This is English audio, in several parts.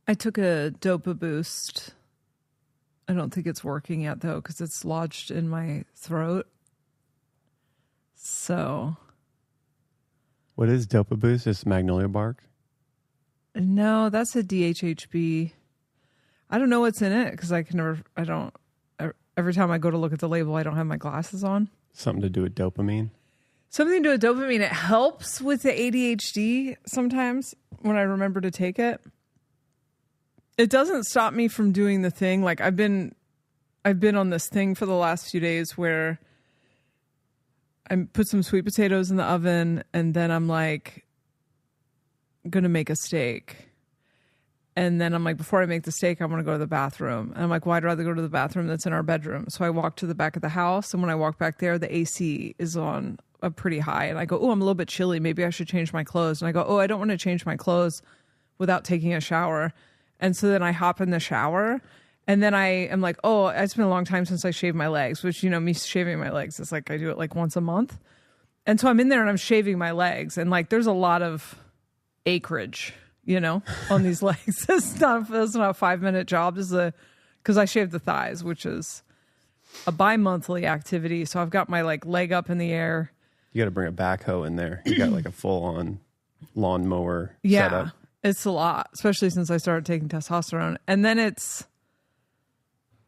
I took a Dopa boost. I don't think it's working yet, though, because it's lodged in my throat. So. What is Dopa boost? It's magnolia bark? No, that's a DHHB. I don't know what's in it because every time I go to look at the label, I don't have my glasses on. Something to do with dopamine? Something to do with dopamine. It helps with the ADHD sometimes when I remember to take it. It doesn't stop me from doing the thing. Like I've been on this thing for the last few days where I put some sweet potatoes in the oven and then I'm like going to make a steak. And then I'm like, before I make the steak, I want to go to the bathroom. And I'm like, well, I'd rather go to the bathroom that's in our bedroom. So I walk to the back of the house. And when I walk back there, the AC is on a pretty high. And I go, oh, I'm a little bit chilly. Maybe I should change my clothes. And I go, oh, I don't want to change my clothes without taking a shower. And so then I hop in the shower. And then I am like, oh, it's been a long time since I shaved my legs, which, me shaving my legs is like, I do it like once a month. And so I'm in there and I'm shaving my legs. And like, there's a lot of acreage, on these legs. It's not a 5-minute job. Because I shave the thighs, which is a bi-monthly activity. So I've got my like leg up in the air. You got to bring a backhoe in there. You got like a full-on lawnmower setup. Yeah, it's a lot, especially since I started taking testosterone. And then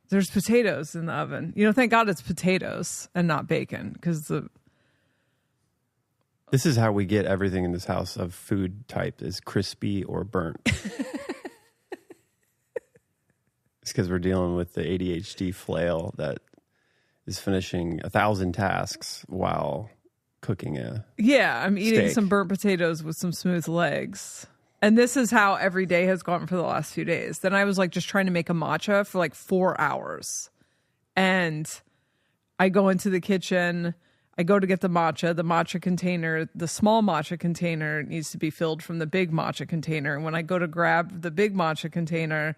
there's potatoes in the oven. Thank God it's potatoes and not bacon because This is how we get everything in this house of food type is crispy or burnt. It's because we're dealing with the ADHD flail that is finishing 1,000 tasks while cooking I'm eating steak. Some burnt potatoes with some smooth legs. And this is how every day has gone for the last few days. Then I was like just trying to make a matcha for like 4 hours. And I go into the kitchen. I go to get the matcha container, the small matcha container needs to be filled from the big matcha container. And when I go to grab the big matcha container,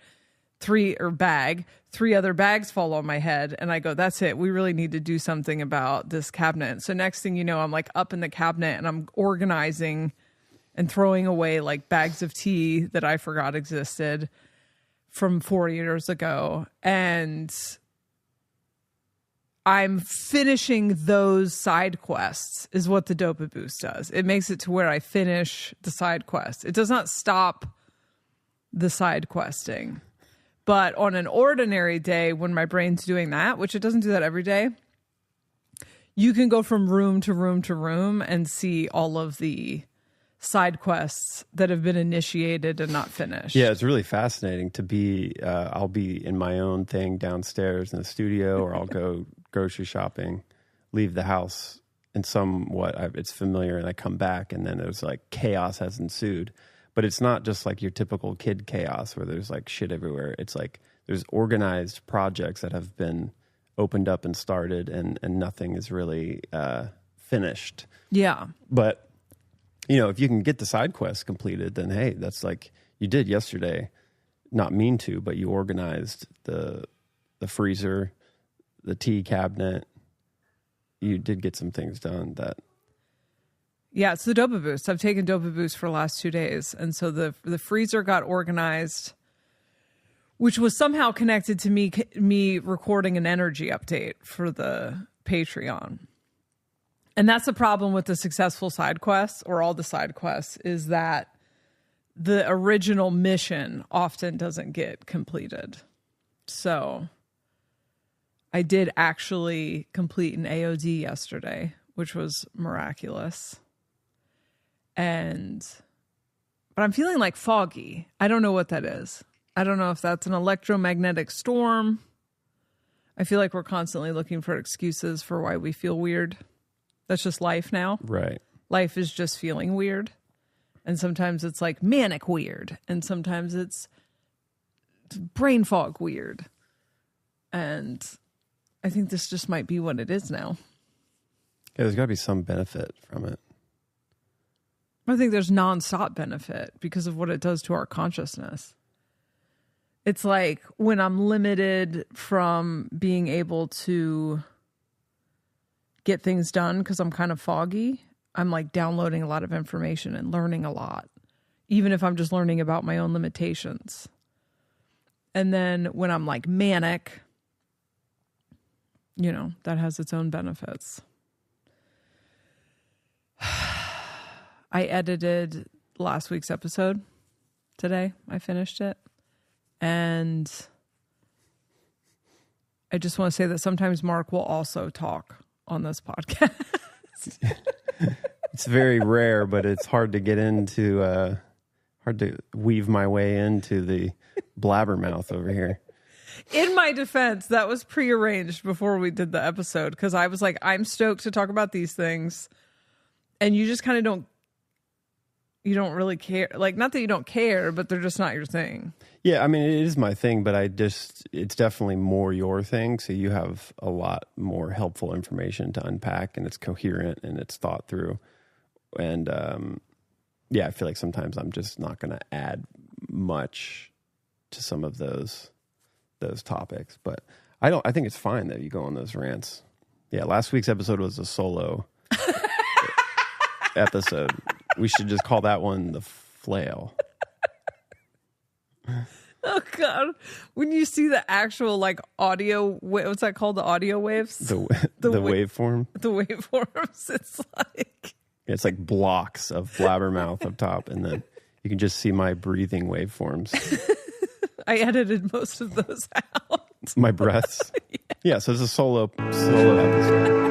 3 other bags fall on my head. And I go, that's it. We really need to do something about this cabinet. So next thing you know, I'm like up in the cabinet and I'm organizing and throwing away like bags of tea that I forgot existed from 4 years ago. And I'm finishing those side quests is what the Dopa boost does. It makes it to where I finish the side quest. It does not stop the side questing. But on an ordinary day when my brain's doing that, which it doesn't do that every day, you can go from room to room to room and see all of the side quests that have been initiated and not finished. Yeah, it's really fascinating to be, I'll be in my own thing downstairs in the studio, or I'll go grocery shopping, leave the house, and it's familiar, and I come back, and then there's like chaos has ensued. But it's not just like your typical kid chaos where there's like shit everywhere. It's like there's organized projects that have been opened up and started, and nothing is really finished. Yeah. But if you can get the side quest completed, then hey, that's like you did yesterday. Not mean to, but you organized the freezer, the tea cabinet. You did get some things done that. Yeah, it's the Dopa boost. I've taken Dopa boost for the last 2 days. And so the freezer got organized, which was somehow connected to me recording an energy update for the Patreon. And that's the problem with the successful side quests, or all the side quests, is that the original mission often doesn't get completed. So I did actually complete an AOD yesterday, which was miraculous. But I'm feeling like foggy. I don't know what that is. I don't know if that's an electromagnetic storm. I feel like we're constantly looking for excuses for why we feel weird. That's just life now. Right. Life is just feeling weird. And sometimes it's like manic weird. And sometimes it's brain fog weird. And I think this just might be what it is now. Yeah, there's got to be some benefit from it. I think there's nonstop benefit because of what it does to our consciousness. It's like when I'm limited from being able to get things done because I'm kind of foggy, I'm like downloading a lot of information and learning a lot, even if I'm just learning about my own limitations. And then when I'm like manic, you know, that has its own benefits. I edited last week's episode today. I finished it. And I just want to say that sometimes Mark will also talk on this podcast. It's very rare, but it's hard to get into, hard to weave my way into the blabbermouth over here. In my defense, that was prearranged before we did the episode because I was like, I'm stoked to talk about these things. And you just kind of don't really care. Like, not that you don't care, but they're just not your thing. Yeah, I mean, it is my thing, but it's definitely more your thing. So you have a lot more helpful information to unpack, and it's coherent and it's thought through. And I feel like sometimes I'm just not going to add much to some of those topics. But I think it's fine that you go on those rants. Yeah, last week's episode was a solo episode. We should just call that one the flail. Oh God! When you see the actual like audio, what's that called? The audio waves, the waveform, the waveforms. It's like blocks of blabbermouth up top, and then you can just see my breathing waveforms. I edited most of those out. My breaths. Yeah, so it's a solo episode.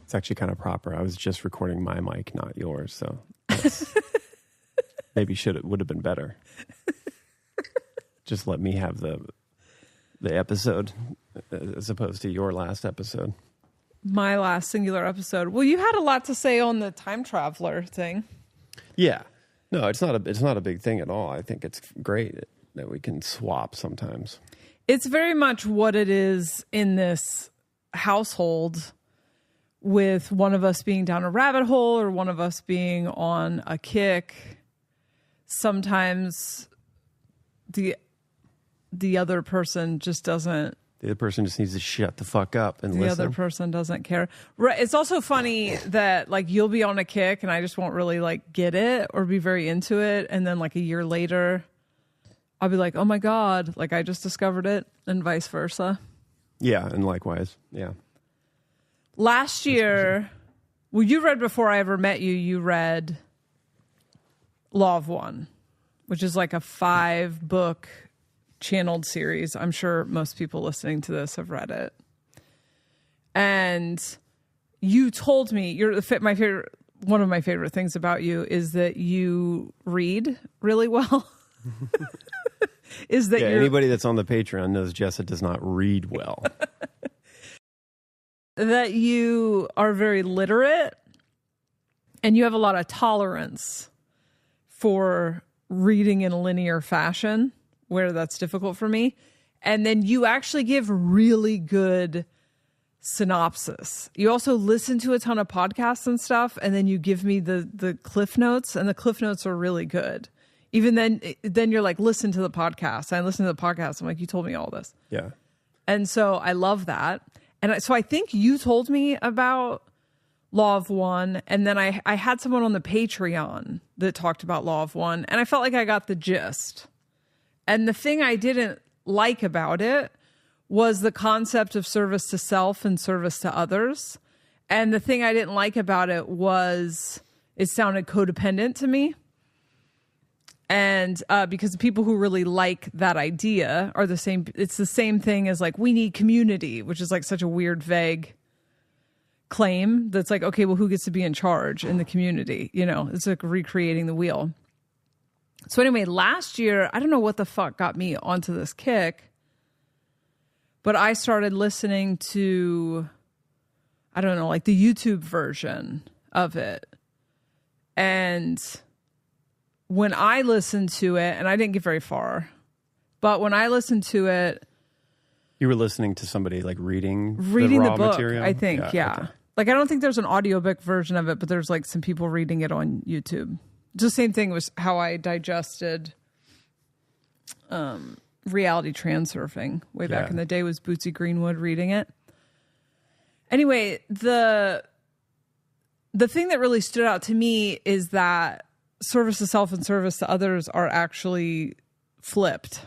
It's actually kind of proper. I was just recording my mic, not yours, so maybe would have been better. Just let me have the episode as opposed to your last episode. My last singular episode. Well, you had a lot to say on the time traveler thing. Yeah. No, it's not a big thing at all. I think it's great that we can swap sometimes. It's very much what it is in this household, with one of us being down a rabbit hole or one of us being on a kick. Sometimes the other person just doesn't. The other person just needs to shut the fuck up and listen. The other person doesn't care. Right. It's also funny that like you'll be on a kick and I just won't really like get it or be very into it. And then like a year later, I'll be like, oh my God, like I just discovered it, and vice versa. Yeah. And likewise. Yeah. Last year, well, you read before I ever met you, you read Law of One, which is like a 5-book channeled series. I'm sure most people listening to this have read it. And you told me, one of my favorite things about you is that you read really well. Anybody that's on the Patreon knows Jessa does not read well. that you are very literate and you have a lot of tolerance for reading in a linear fashion, where that's difficult for me. And then you actually give really good synopsis. You also listen to a ton of podcasts and stuff, and then you give me the cliff notes, and the cliff notes are really good. Even then you're like, listen to the podcast. I listen to the podcast. I'm like, you told me all this. Yeah. And so I love that. And so I think you told me about Law of One, and then I had someone on the Patreon that talked about Law of One, and I felt like I got the gist. And the thing I didn't like about it was the concept of service to self and service to others. And the thing I didn't like about it was it sounded codependent to me. And because the people who really like that idea are the same, it's the same thing as like, we need community, which is like such a weird, vague claim that's like, okay, well, who gets to be in charge in the community? You know, it's like recreating the wheel. So anyway, last year, I don't know what the fuck got me onto this kick, but I started listening to, I don't know, like the YouTube version of it. And when I listened to it, and I didn't get very far, but when I listened to it, you were listening to somebody like reading the raw book, material? I think, yeah. Okay. Like, I don't think there's an audiobook version of it, but there's like some people reading it on YouTube. It's the same thing was how I digested reality transurfing way back in the day, was Bootsy Greenwood reading it. Anyway, the thing that really stood out to me is that service to self and service to others are actually flipped.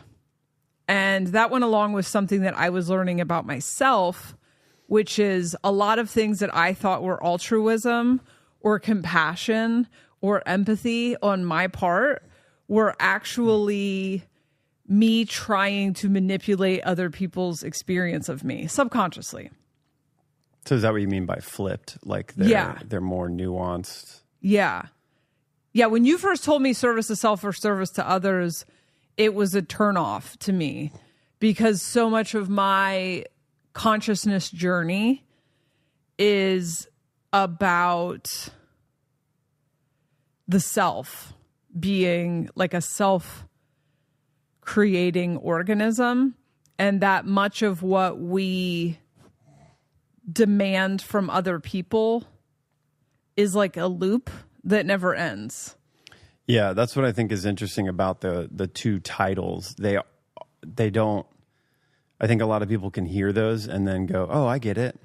And that went along with something that I was learning about myself, which is a lot of things that I thought were altruism or compassion or empathy on my part were actually me trying to manipulate other people's experience of me subconsciously. So is that what you mean by flipped? Like they're more nuanced? Yeah. Yeah, when you first told me service to self or service to others, it was a turnoff to me because so much of my consciousness journey is about the self being like a self-creating organism, and that much of what we demand from other people is like a loop that never ends. Yeah, that's what I think is interesting about the two titles. They don't, I think a lot of people can hear those and then go, oh, I get it.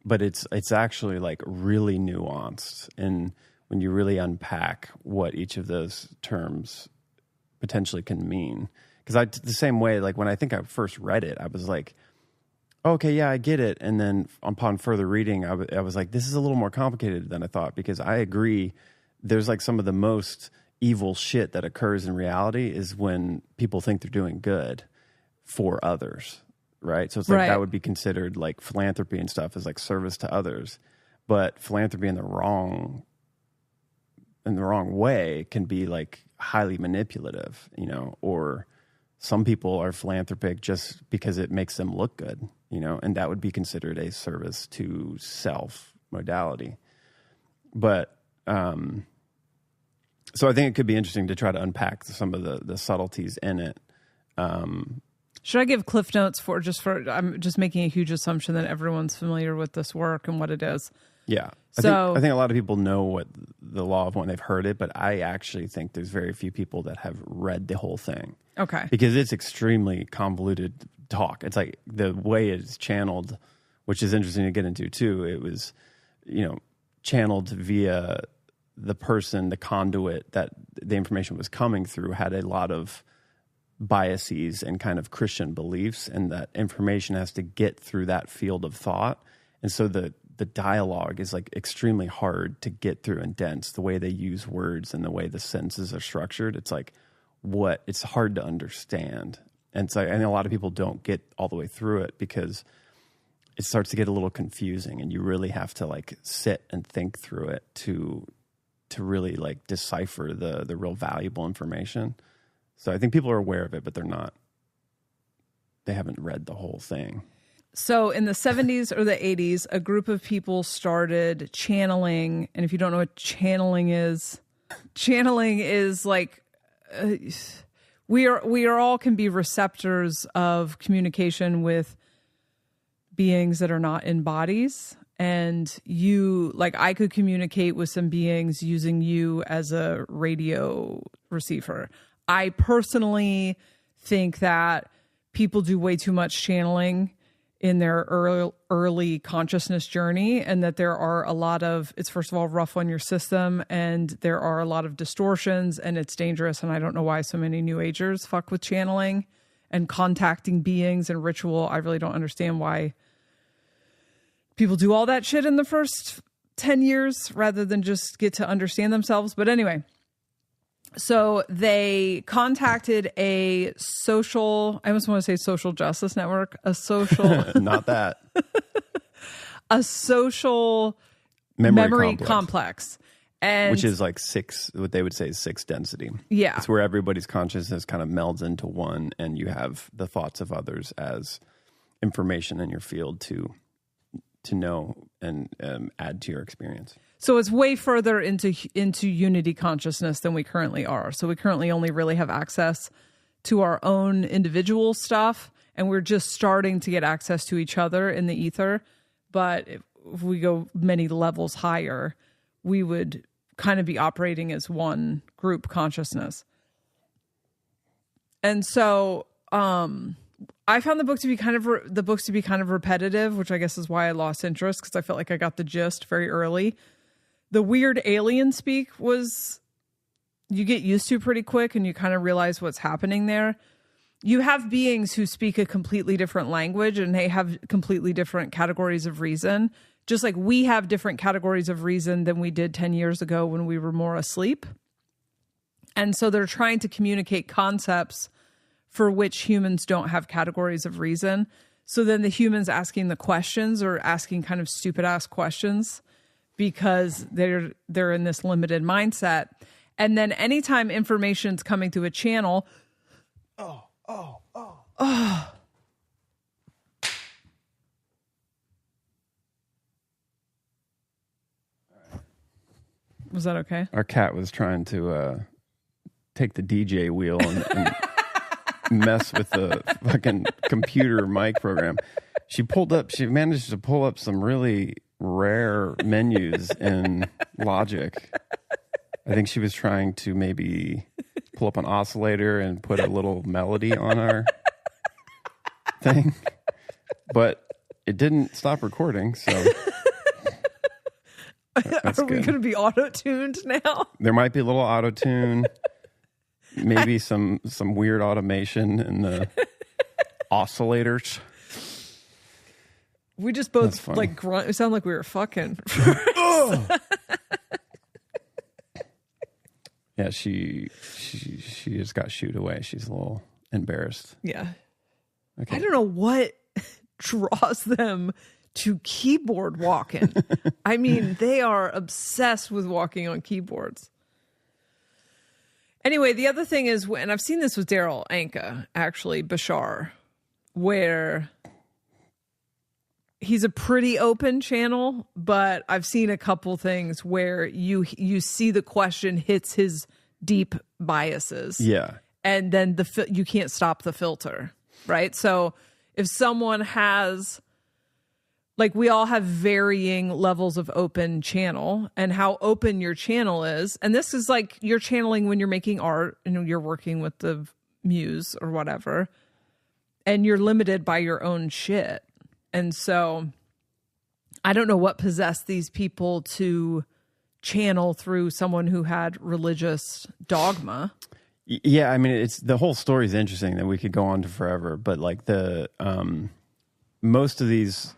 But it's actually like really nuanced. And when you really unpack what each of those terms potentially can mean. Because the same way, like when I think I first read it, I was like, okay, yeah, I get it. And then upon further reading, I was like, this is a little more complicated than I thought, because I agree. There's like some of the most evil shit that occurs in reality is when people think they're doing good for others, right? So it's like that would be considered like philanthropy and stuff as like service to others. But philanthropy in the wrong way can be like highly manipulative, you know, or some people are philanthropic just because it makes them look good, you know, and that would be considered a service to self modality. But so I think it could be interesting to try to unpack some of the subtleties in it. Should I give cliff notes I'm just making a huge assumption that everyone's familiar with this work and what it is. Yeah. I think a lot of people know what the Law of One, they've heard it, but I actually think there's very few people that have read the whole thing. Okay. Because it's extremely convoluted talk. It's like the way it's channeled, which is interesting to get into too. It was, you know, channeled via the person, the conduit that the information was coming through had a lot of biases and kind of Christian beliefs, and that information has to get through that field of thought. And so the dialogue is like extremely hard to get through and dense. The way they use words and the way the sentences are structured, it's like it's hard to understand. And so, and a lot of people don't get all the way through it because it starts to get a little confusing, and you really have to like sit and think through it to really like decipher the real valuable information. So I think people are aware of it, but they haven't read the whole thing. So in the 70s or the 80s, a group of people started channeling. And if you don't know what channeling is like we are all can be receptors of communication with beings that are not in bodies. And you, like, I could communicate with some beings using you as a radio receiver. I personally think that people do way too much channeling in their early consciousness journey, and that there are a lot of, it's first of all rough on your system, and there are a lot of distortions, and it's dangerous. And I don't know why so many New Agers fuck with channeling and contacting beings and ritual. I really don't understand why people do all that shit in the first 10 years rather than just get to understand themselves. But anyway, so they contacted a social, I almost want to say social justice network, a social, not that, a social memory complex. And which is like 6, what they would say is 6 density. Yeah. It's where everybody's consciousness kind of melds into one, and you have the thoughts of others as information in your field to know and add to your experience. So it's way further into unity consciousness than we currently are. So we currently only really have access to our own individual stuff, and we're just starting to get access to each other in the ether. But if we go many levels higher, we would kind of be operating as one group consciousness. And so I found the books to be kind of repetitive, which I guess is why I lost interest, because I felt like I got the gist very early. The weird alien speak was, you get used to pretty quick, and you kind of realize what's happening there. You have beings who speak a completely different language, and they have completely different categories of reason, just like we have different categories of reason than we did 10 years ago when we were more asleep. And so they're trying to communicate concepts for which humans don't have categories of reason. So then the humans asking the questions are asking kind of stupid ass questions because they're in this limited mindset. And then anytime information's coming through a channel, Was that okay? Our cat was trying to take the DJ wheel and mess with the fucking computer mic program. She managed to pull up some really rare menus in Logic. I think she was trying to maybe pull up an oscillator and put a little melody on our thing, but it didn't stop recording, so are we going to be auto-tuned now? There might be a little auto-tune, maybe some weird automation in the oscillators. We just both like grunt. It sounded like we were fucking. Yeah, she just got shooed away. She's a little embarrassed. Yeah. Okay. I don't know what draws them to keyboard walking. I mean, they are obsessed with walking on keyboards. Anyway, the other thing is, and I've seen this with Daryl Anka, actually, Bashar, where he's a pretty open channel, but I've seen a couple things where you see the question hits his deep biases. Yeah. And then you can't stop the filter, right? So if someone has, like, we all have varying levels of open channel, and how open your channel is. And this is like you're channeling when you're making art and you're working with the muse or whatever, and you're limited by your own shit. And so I don't know what possessed these people to channel through someone who had religious dogma. Yeah, I mean, the whole story is interesting that we could go on to forever, but like the most of these,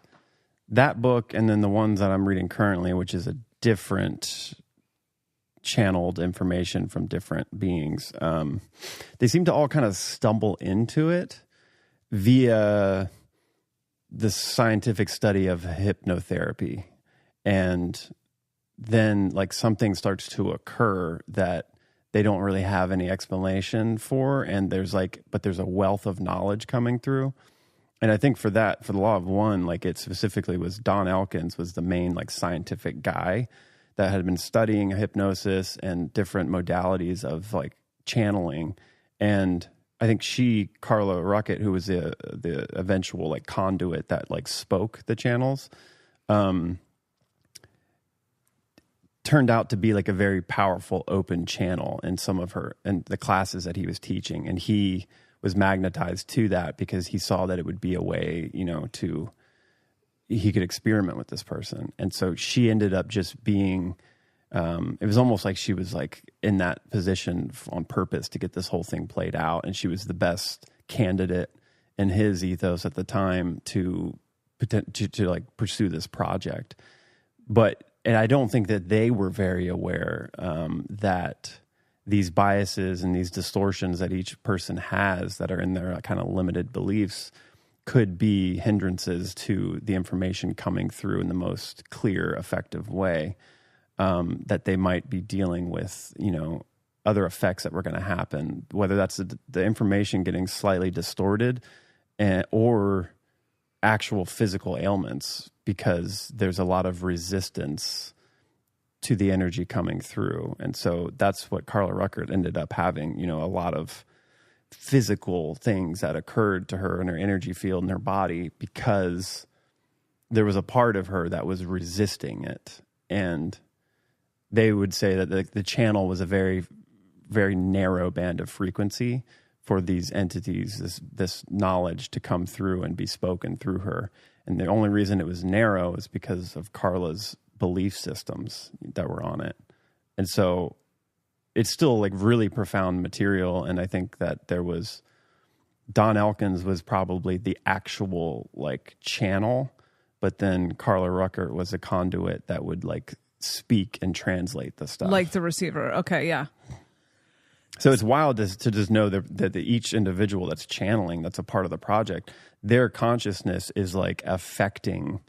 that book and then the ones that I'm reading currently, which is a different channeled information from different beings, they seem to all kind of stumble into it via the scientific study of hypnotherapy. And then like something starts to occur that they don't really have any explanation for. And there's a wealth of knowledge coming through. I think for the law of one, like it specifically was Don Elkins was the main like scientific guy that had been studying hypnosis and different modalities of like channeling. And I think Carla Ruckett, who was the eventual like conduit that like spoke the channels, turned out to be like a very powerful open channel in some of the classes that he was teaching. And he was magnetized to that because he saw that it would be a way, he could experiment with this person. And so she ended up just being, it was almost like she was like in that position on purpose to get this whole thing played out. And she was the best candidate in his ethos at the time to like pursue this project. And I don't think that they were very aware that these biases and these distortions that each person has that are in their kind of limited beliefs could be hindrances to the information coming through in the most clear, effective way, that they might be dealing with, other effects that were going to happen, whether that's the information getting slightly distorted or actual physical ailments, because there's a lot of resistance to the energy coming through. And so that's what Carla Ruckert ended up having, a lot of physical things that occurred to her in her energy field in her body because there was a part of her that was resisting it. And they would say that the channel was a very, very narrow band of frequency for these entities, this knowledge to come through and be spoken through her. And the only reason it was narrow is because of Carla's belief systems that were on it. And so it's still like really profound material. And I think that Don Elkins was probably the actual like channel, but then Carla Ruckert was a conduit that would like speak and translate the stuff. Like the receiver. Okay. Yeah. So it's wild to just know that each individual that's channeling, that's a part of the project, their consciousness is like affecting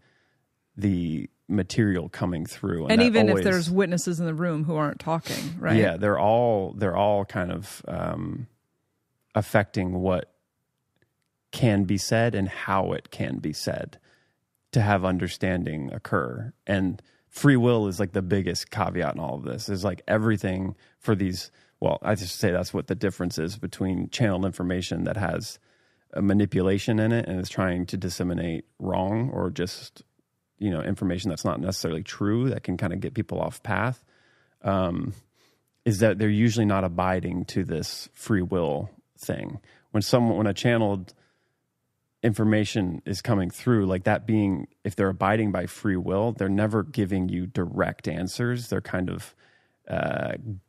the material coming through. And even if there's witnesses in the room who aren't talking, right? Yeah, they're all kind of affecting what can be said and how it can be said to have understanding occur. And free will is like the biggest caveat in all of this. Is like everything for these. Well, I just say that's what the difference is between channeled information that has a manipulation in it and is trying to disseminate wrong or just, information that's not necessarily true that can kind of get people off path, is that they're usually not abiding to this free will thing. When a channeled information is coming through, like that being, if they're abiding by free will, they're never giving you direct answers. They're kind of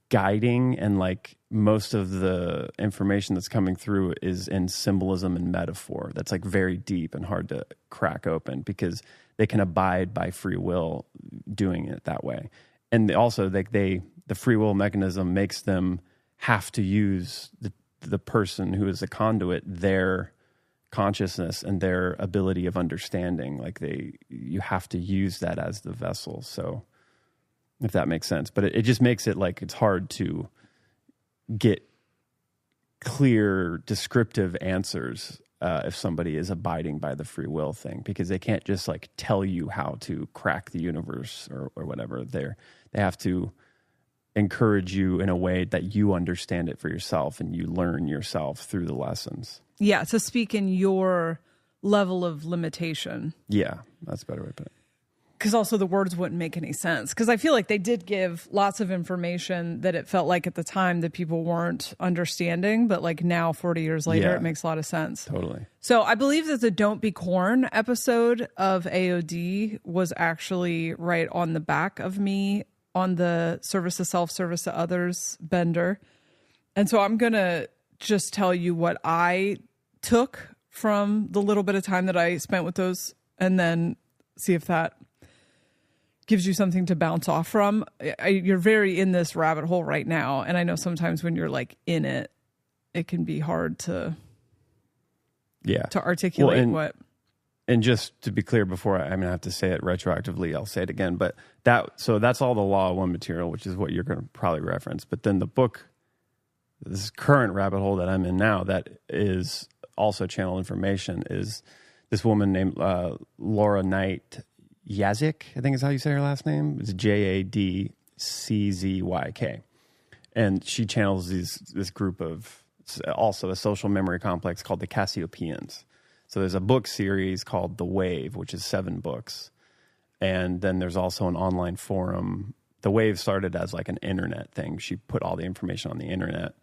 guiding, and like most of the information that's coming through is in symbolism and metaphor. That's like very deep and hard to crack open because they can abide by free will doing it that way. And also the free will mechanism makes them have to use the person who is a conduit, their consciousness and their ability of understanding. Like you have to use that as the vessel. So if that makes sense, but it just makes it like it's hard to get clear, descriptive answers if somebody is abiding by the free will thing, because they can't just like tell you how to crack the universe or whatever. They have to encourage you in a way that you understand it for yourself and you learn yourself through the lessons. Yeah, to speak in your level of limitation. Yeah, that's a better way to put it. Because also the words wouldn't make any sense. Because I feel like they did give lots of information that it felt like at the time that people weren't understanding. But like now, 40 years later, It makes a lot of sense. Totally. So I believe that the Don't Be Corn episode of AOD was actually right on the back of me on the service to self, service to others bender. And so I'm going to just tell you what I took from the little bit of time that I spent with those and then see if that gives you something to bounce off from. You're very in this rabbit hole right now. And I know sometimes when you're like in it, it can be hard to articulate what. And just to be clear before I have to say it retroactively, I'll say it again, but that's all the Law of One material, which is what you're going to probably reference. But then the book, this current rabbit hole that I'm in now, that is also channel information, is this woman named Laura Knight Yazik, I think is how you say her last name. It's JADCZYK. And she channels this group of, also a social memory complex called the Cassiopeans. So there's a book series called The Wave, which is 7 books. And then there's also an online forum. The Wave started as like an internet thing. She put all the information on the internet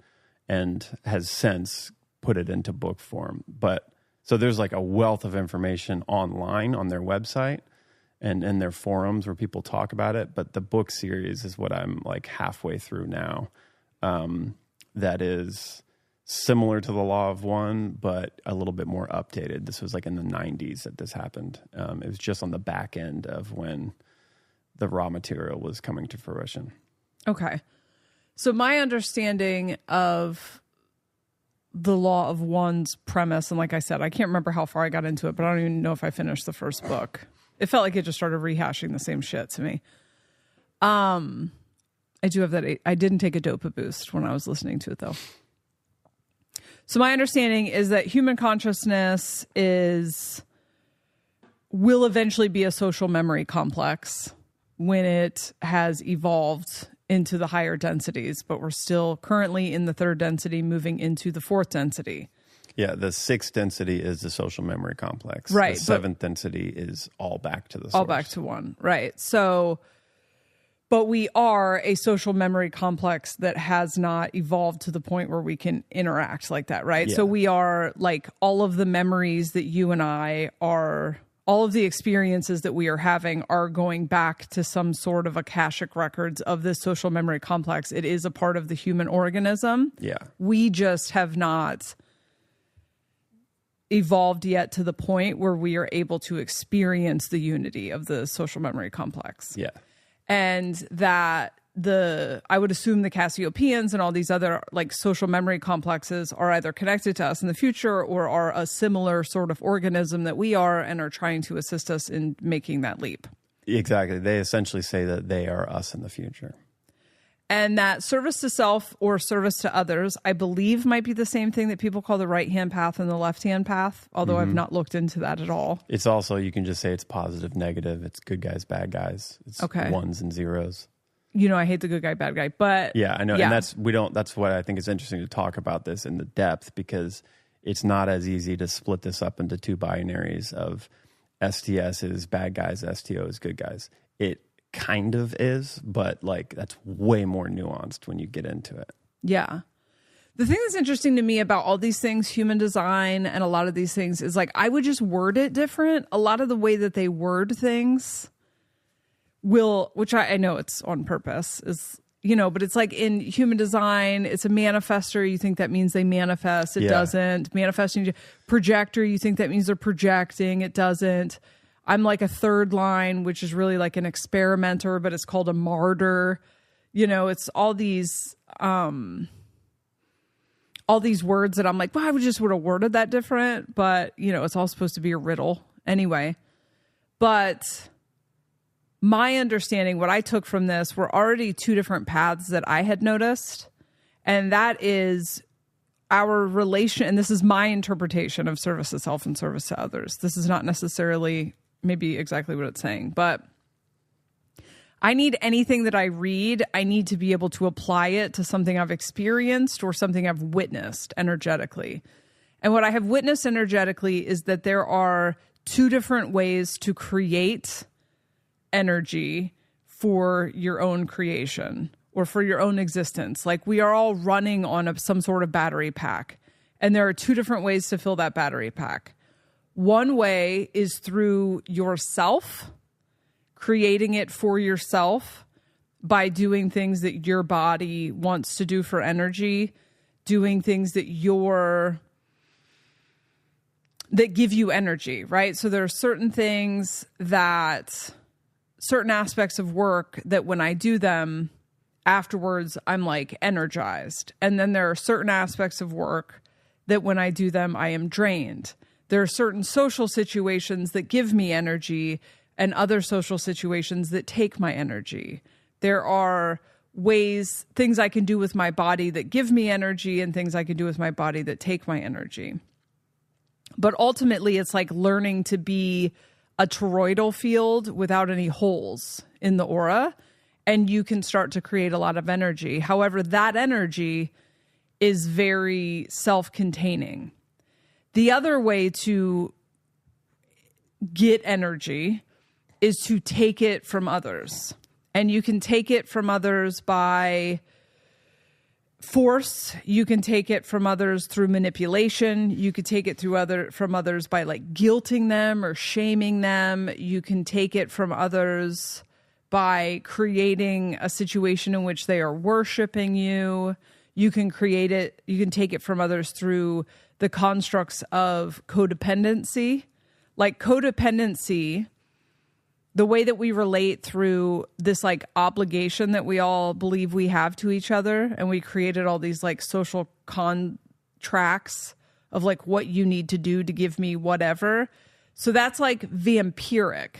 and has since put it into book form. But so there's like a wealth of information online on their website and in their forums where people talk about it. But the book series is what I'm like halfway through now. That is similar to the Law of One, but a little bit more updated. This was like in the 90s that this happened. It was just on the back end of when the raw material was coming to fruition. Okay. So my understanding of the Law of One's premise, and like I said, I can't remember how far I got into it, but I don't even know if I finished the first book. It felt like it just started rehashing the same shit to me. I do have that. I didn't take a Dopa boost when I was listening to it, though. So my understanding is that human consciousness will eventually be a social memory complex when it has evolved into the higher densities, but we're still currently in the 3rd density, moving into the 4th density. Yeah, the 6th density is the social memory complex. Right. The 7th density is all back to the source. All back to 1. Right. So, but we are a social memory complex that has not evolved to the point where we can interact like that, right? Yeah. So we are like all of the memories that you and I are, all of the experiences that we are having are going back to some sort of akashic records of this social memory complex. It is a part of the human organism. Yeah. We just have not evolved yet to the point where we are able to experience the unity of the social memory complex. Yeah. And that I would assume the Cassiopeans and all these other like social memory complexes are either connected to us in the future or are a similar sort of organism that we are and are trying to assist us in making that leap. Exactly. They essentially say that they are us in the future. And that service to self or service to others, I believe, might be the same thing that people call the right-hand path and the left-hand path, although I've not looked into that at all. It's also, you can just say it's positive, negative. It's good guys, bad guys. It's ones and zeros. You know, I hate the good guy, bad guy, but yeah, I know. Yeah. And that's what I think is interesting to talk about this in the depth, because it's not as easy to split this up into 2 binaries of STS is bad guys, STO is good guys. It kind of is, but like that's way more nuanced when you get into it. Yeah. The thing that's interesting to me about all these things, human design and a lot of these things, is like I would just word it different. A lot of the way that they word things which I know it's on purpose, is, you know, but it's like in human design, it's a manifester. You think that means they manifest. It doesn't. Manifesting. Projector, you think that means they're projecting. It doesn't. I'm like a 3rd line, which is really like an experimenter, but it's called a martyr. You know, it's all these words that I'm like, well, I would have worded that different, but you know, it's all supposed to be a riddle anyway. But my understanding, what I took from this, were already 2 different paths that I had noticed. And that is our relation. And this is my interpretation of service to self and service to others. This is not necessarily maybe exactly what it's saying, but I need anything that I read, I need to be able to apply it to something I've experienced or something I've witnessed energetically. And what I have witnessed energetically is that there are 2 different ways to create energy for your own creation or for your own existence. Like we are all running on some sort of battery pack, and there are 2 different ways to fill that battery pack. One way is through yourself, creating it for yourself by doing things that your body wants to do for energy, doing things that give you energy, right? So there are certain things certain aspects of work that when I do them afterwards, I'm like energized. And then there are certain aspects of work that when I do them, I am drained. There are certain social situations that give me energy and other social situations that take my energy. There are things I can do with my body that give me energy and things I can do with my body that take my energy. But ultimately, it's like learning to be a toroidal field without any holes in the aura, and you can start to create a lot of energy. However, that energy is very self-containing. The other way to get energy is to take it from others. And you can take it from others by force. You can take it from others through manipulation. You could take it from others by like guilting them or shaming them. You can take it from others by creating a situation in which they are worshiping you. You can take it from others through the constructs of codependency. Like codependency, the way that we relate through this like obligation that we all believe we have to each other, and we created all these like social contracts of like what you need to do to give me whatever. So that's like vampiric.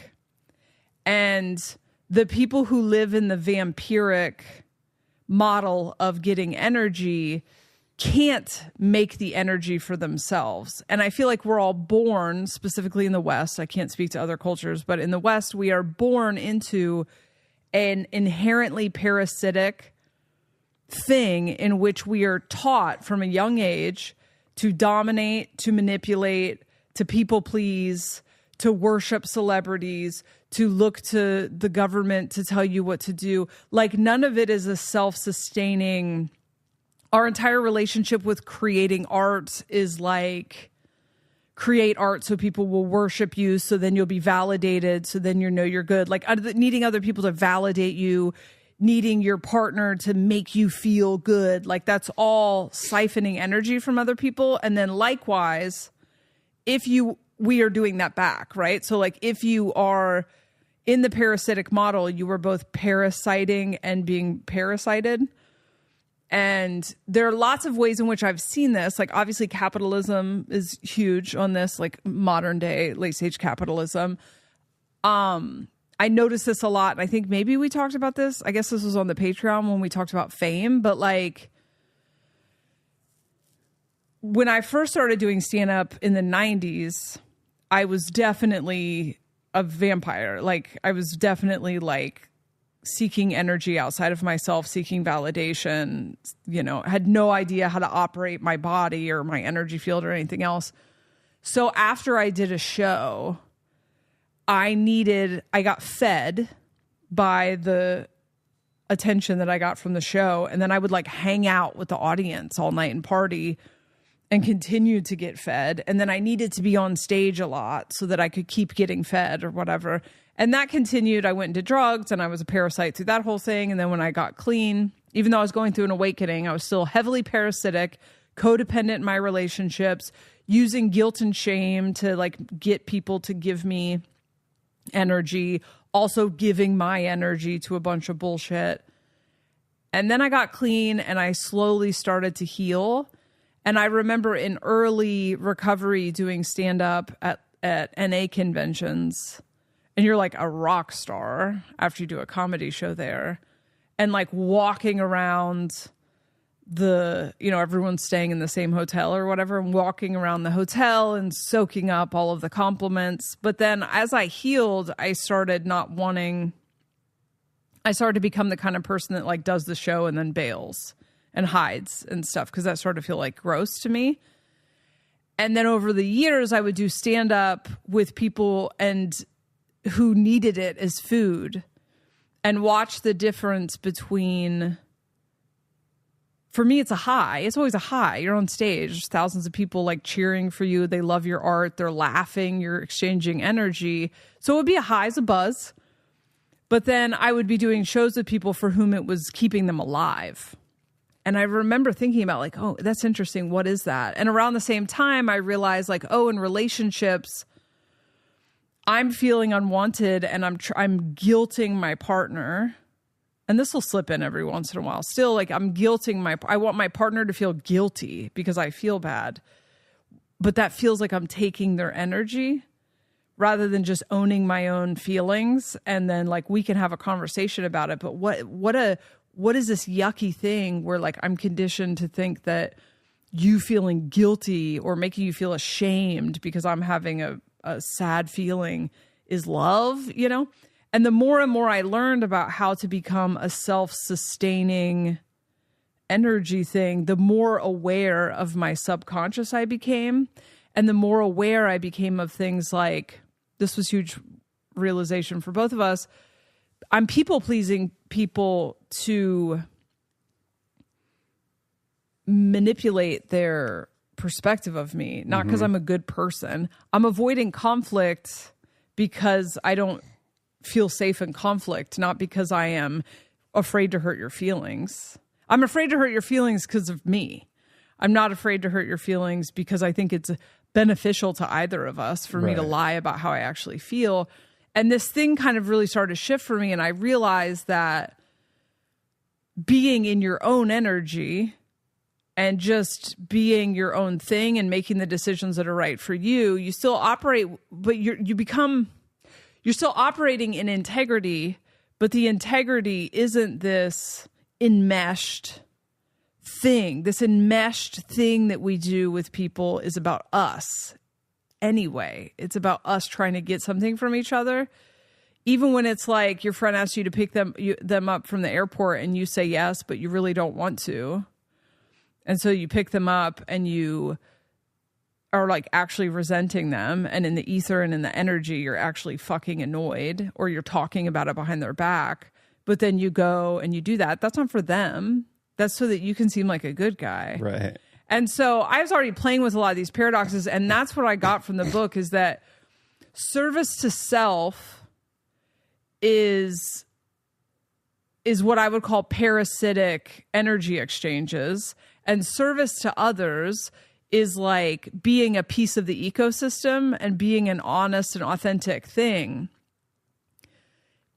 And the people who live in the vampiric model of getting energy can't make the energy for themselves. And I feel like we're all born, specifically in the West, I can't speak to other cultures, but in the West, we are born into an inherently parasitic thing in which we are taught from a young age to dominate, to manipulate, to people please, to worship celebrities, to look to the government to tell you what to do. Like none of it is a self-sustaining. Our entire relationship with creating art is like create art so people will worship you, so then you'll be validated, so then you know you're good. Like needing other people to validate you, needing your partner to make you feel good. Like that's all siphoning energy from other people. And then likewise, we are doing that back, right? So like if you are in the parasitic model, you are both parasiting and being parasited. And there are lots of ways in which I've seen this. Like obviously capitalism is huge on this, like modern day late stage capitalism. I noticed this a lot. And I think maybe we talked about this. I guess this was on the Patreon when we talked about fame. But like when I first started doing stand-up in the 90s, I was definitely a vampire. Like I was definitely like seeking energy outside of myself, seeking validation, had no idea how to operate my body or my energy field or anything else. So after I did a show, I got fed by the attention that I got from the show. And then I would like hang out with the audience all night and party and continue to get fed. And then I needed to be on stage a lot so that I could keep getting fed or whatever. And that continued. I went into drugs and I was a parasite through that whole thing. And then when I got clean, even though I was going through an awakening, I was still heavily parasitic, codependent in my relationships, using guilt and shame to like get people to give me energy, also giving my energy to a bunch of bullshit. And then I got clean and I slowly started to heal. And I remember in early recovery doing stand-up at NA conventions, and you're like a rock star after you do a comedy show there, and like walking around everyone's staying in the same hotel or whatever, and walking around the hotel and soaking up all of the compliments. But then as I healed, I started to become the kind of person that like does the show and then bails and hides and stuff, because that started to feel like gross to me. And then over the years, I would do stand up with people who needed it as food, and watch the difference between, for me, it's a high. It's always a high. You're on stage, there's thousands of people like cheering for you. They love your art. They're laughing. You're exchanging energy. So it would be a high as a buzz. But then I would be doing shows with people for whom it was keeping them alive. And I remember thinking about like, oh, that's interesting. What is that? And around the same time, I realized like, oh, in relationships, I'm feeling unwanted and I'm guilting my partner. And this will slip in every once in a while. Still, like I'm guilting I want my partner to feel guilty because I feel bad. But that feels like I'm taking their energy rather than just owning my own feelings. And then like we can have a conversation about it. But what is this yucky thing where like I'm conditioned to think that you feeling guilty or making you feel ashamed because I'm having a sad feeling is love, you know? And the more and more I learned about how to become a self-sustaining energy thing, the more aware of my subconscious I became. And the more aware I became of things like, this was huge realization for both of us, I'm people-pleasing people to manipulate their perspective of me, not because I'm a good person. I'm avoiding conflict because I don't feel safe in conflict, not because I am afraid to hurt your feelings. I'm afraid to hurt your feelings because of me. I'm not afraid to hurt your feelings because I think it's beneficial to either of us for me to lie about how I actually feel. And this thing kind of really started to shift for me. And I realized that being in your own energy and just being your own thing and making the decisions that are right for you, you still operate, but you're still operating in integrity, but the integrity isn't this enmeshed thing. This enmeshed thing that we do with people is about us anyway. It's about us trying to get something from each other. Even when it's like your friend asks you to pick them up from the airport and you say yes, but you really don't want to. And so you pick them up and you are like actually resenting them. And in the ether and in the energy, you're actually fucking annoyed or you're talking about it behind their back. But then you go and you do that. That's not for them. That's so that you can seem like a good guy. Right. And so I was already playing with a lot of these paradoxes. And that's what I got from the book is that service to self is what I would call parasitic energy exchanges. And service to others is like being a piece of the ecosystem and being an honest and authentic thing.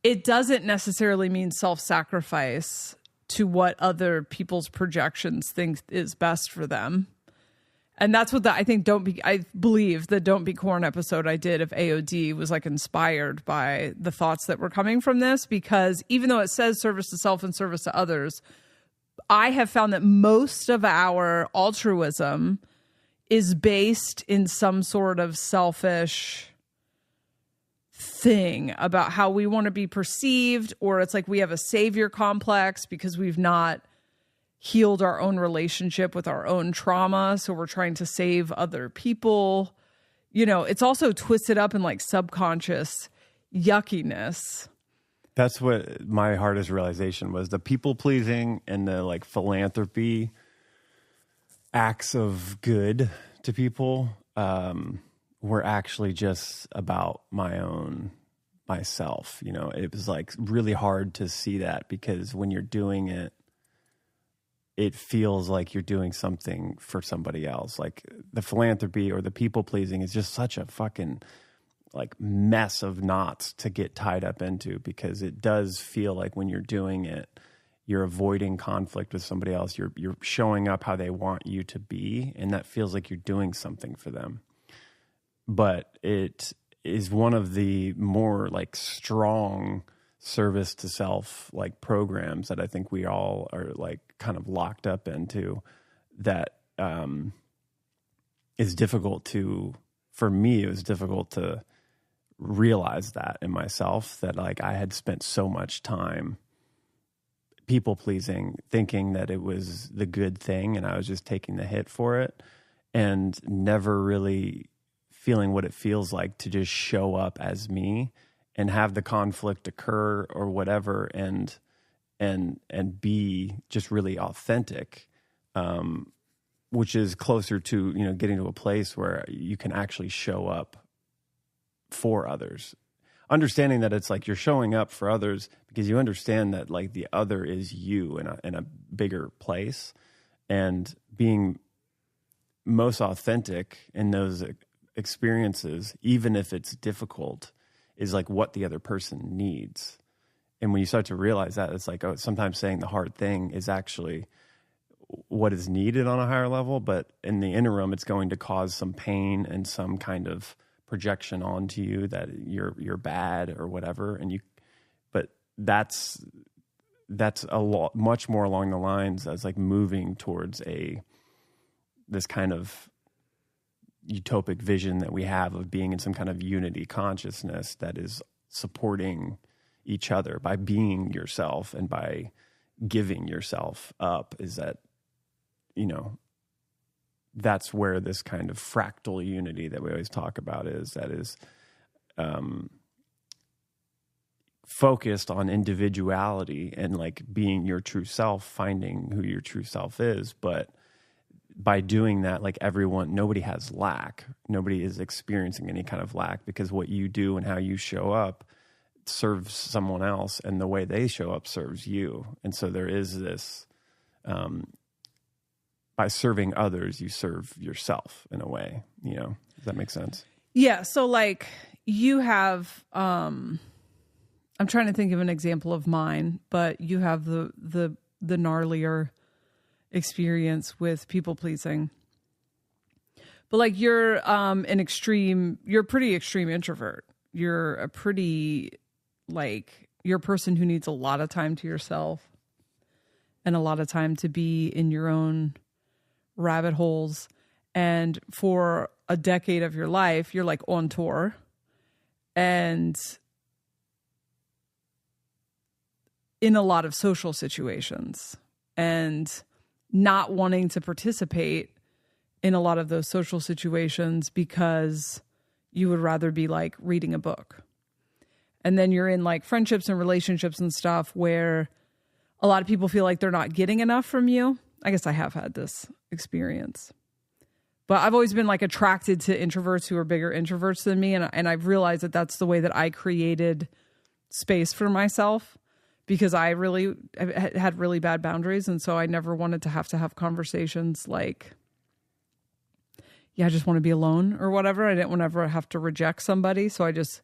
It doesn't necessarily mean self-sacrifice to what other people's projections think is best for them. And that's what I believe the Don't Be Corn episode I did of AOD was like inspired by the thoughts that were coming from this, because even though it says service to self and service to others, I have found that most of our altruism is based in some sort of selfish thing about how we want to be perceived, or it's like we have a savior complex because we've not healed our own relationship with our own trauma. So we're trying to save other people. You know, it's also twisted up in like subconscious yuckiness. That's what my hardest realization was. The people pleasing and the like philanthropy acts of good to people were actually just about myself. You know, it was like really hard to see that because when you're doing it, it feels like you're doing something for somebody else. Like the philanthropy or the people pleasing is just such a fucking like mess of knots to get tied up into, because it does feel like when you're doing it, you're avoiding conflict with somebody else. You're showing up how they want you to be, and that feels like you're doing something for them. But it is one of the more like strong service to self like programs that I think we all are like kind of locked up into, that is difficult to, for me, it was difficult to realize that in myself, that like I had spent so much time people pleasing, thinking that it was the good thing and I was just taking the hit for it, and never really feeling what it feels like to just show up as me and have the conflict occur or whatever, and be just really authentic, which is closer to, you know, getting to a place where you can actually show up for others, understanding that it's like you're showing up for others because you understand that like the other is you in a bigger place, and being most authentic in those experiences, even if it's difficult, is like what the other person needs. And when you start to realize that, it's like, oh, sometimes saying the hard thing is actually what is needed on a higher level, but in the interim, it's going to cause some pain and some kind of projection onto you that you're bad or whatever. But that's a lot, much more along the lines as like moving towards a this kind of utopic vision that we have of being in some kind of unity consciousness that is supporting each other by being yourself and by giving yourself up, is that, you know, that's where this kind of fractal unity that we always talk about is focused on individuality and like being your true self, finding who your true self is. But by doing that, like nobody has lack. Nobody is experiencing any kind of lack, because what you do and how you show up serves someone else, and the way they show up serves you. And so there is this, by serving others, you serve yourself in a way, you know. Does that make sense? Yeah. So like you have, I'm trying to think of an example of mine, but you have the gnarlier experience with people pleasing. But like you're you're a pretty extreme introvert. You're a pretty, like, you're a person who needs a lot of time to yourself and a lot of time to be in your own rabbit holes. And for a decade of your life, you're like on tour and in a lot of social situations, and not wanting to participate in a lot of those social situations because you would rather be like reading a book. And then you're in like friendships and relationships and stuff where a lot of people feel like they're not getting enough from you. I guess I have had this experience, but I've always been like attracted to introverts who are bigger introverts than me. And I've realized that that's the way that I created space for myself, because I had really bad boundaries. And so I never wanted to have conversations like, yeah, I just want to be alone or whatever. I didn't want to ever have to reject somebody. So I just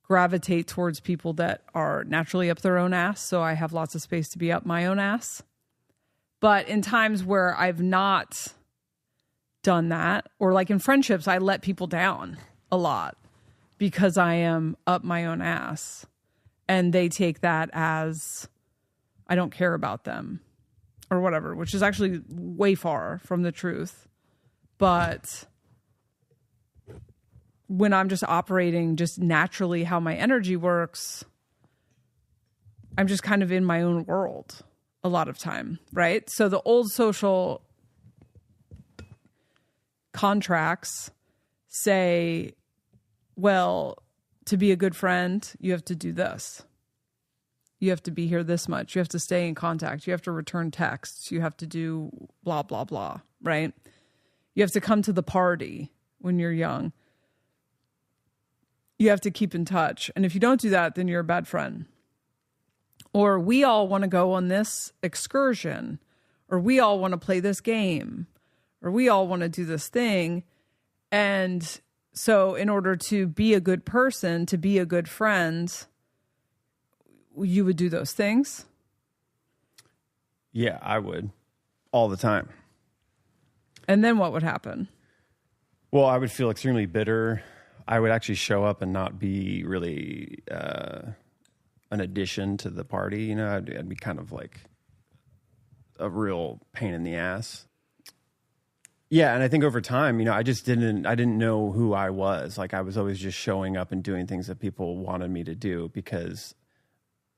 gravitate towards people that are naturally up their own ass. So I have lots of space to be up my own ass. But in times where I've not done that, or like in friendships, I let people down a lot because I am up my own ass. And they take that as I don't care about them or whatever, which is actually way far from the truth. But when I'm just operating just naturally how my energy works, I'm just kind of in my own world a lot of time, right? So the old social contracts say, well, to be a good friend, you have to do this. You have to be here this much. You have to stay in contact. You have to return texts. You have to do blah, blah, blah, right? You have to come to the party when you're young. You have to keep in touch. And if you don't do that, then you're a bad friend. Or we all want to go on this excursion, or we all want to play this game, or we all want to do this thing. And so in order to be a good person, to be a good friend, you would do those things? Yeah, I would. All the time. And then what would happen? Well, I would feel extremely bitter. I would actually show up and not be really an addition to the party. You know, I'd be kind of like a real pain in the ass. Yeah, and I think over time, you know, I didn't know who I was. Like, I was always just showing up and doing things that people wanted me to do because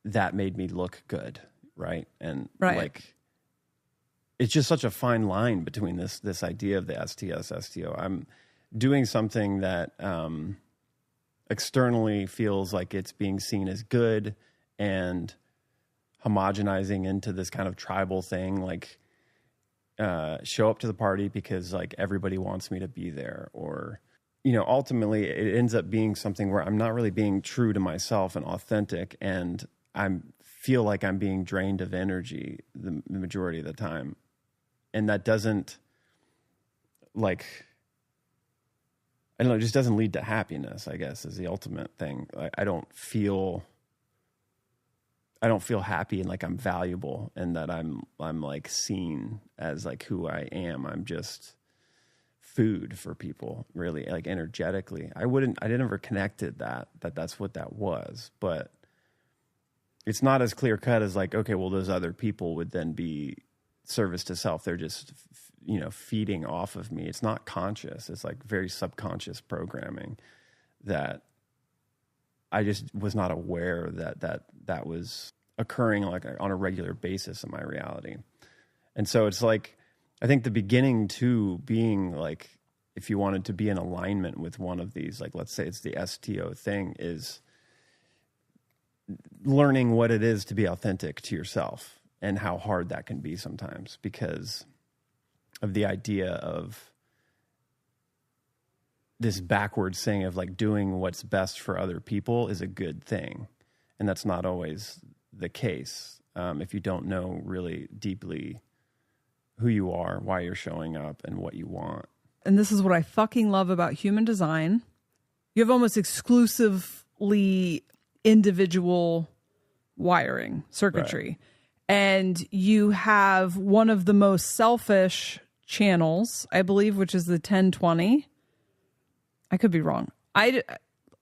that made me look good, right? And like, it's just such a fine line between this idea of the STS, STO. I'm doing something that externally feels like it's being seen as good and homogenizing into this kind of tribal thing, like, show up to the party because like everybody wants me to be there, or, you know, ultimately it ends up being something where I'm not really being true to myself and authentic, and I feel like I'm being drained of energy the majority of the time. And that doesn't, like, I don't know, it just doesn't lead to happiness, I guess, is the ultimate thing. I don't feel happy and like I'm valuable and that I'm like seen as like who I am. I'm just food for people, really, like energetically. I never connected that's what that was, but it's not as clear cut as like, okay, well, those other people would then be service to self. They're just, feeding off of me. It's not conscious. It's like very subconscious programming that I just was not aware that was occurring like on a regular basis in my reality. And so it's like, I think the beginning to being like, if you wanted to be in alignment with one of these, like, let's say it's the STO thing, is learning what it is to be authentic to yourself and how hard that can be sometimes because of the idea of this backwards thing of like doing what's best for other people is a good thing. And that's not always the case. If you don't know really deeply who you are, why you're showing up, and what you want. And this is what I fucking love about human design. You have almost exclusively individual wiring, circuitry. Right. And you have one of the most selfish channels, I believe, which is the 1020. I could be wrong. I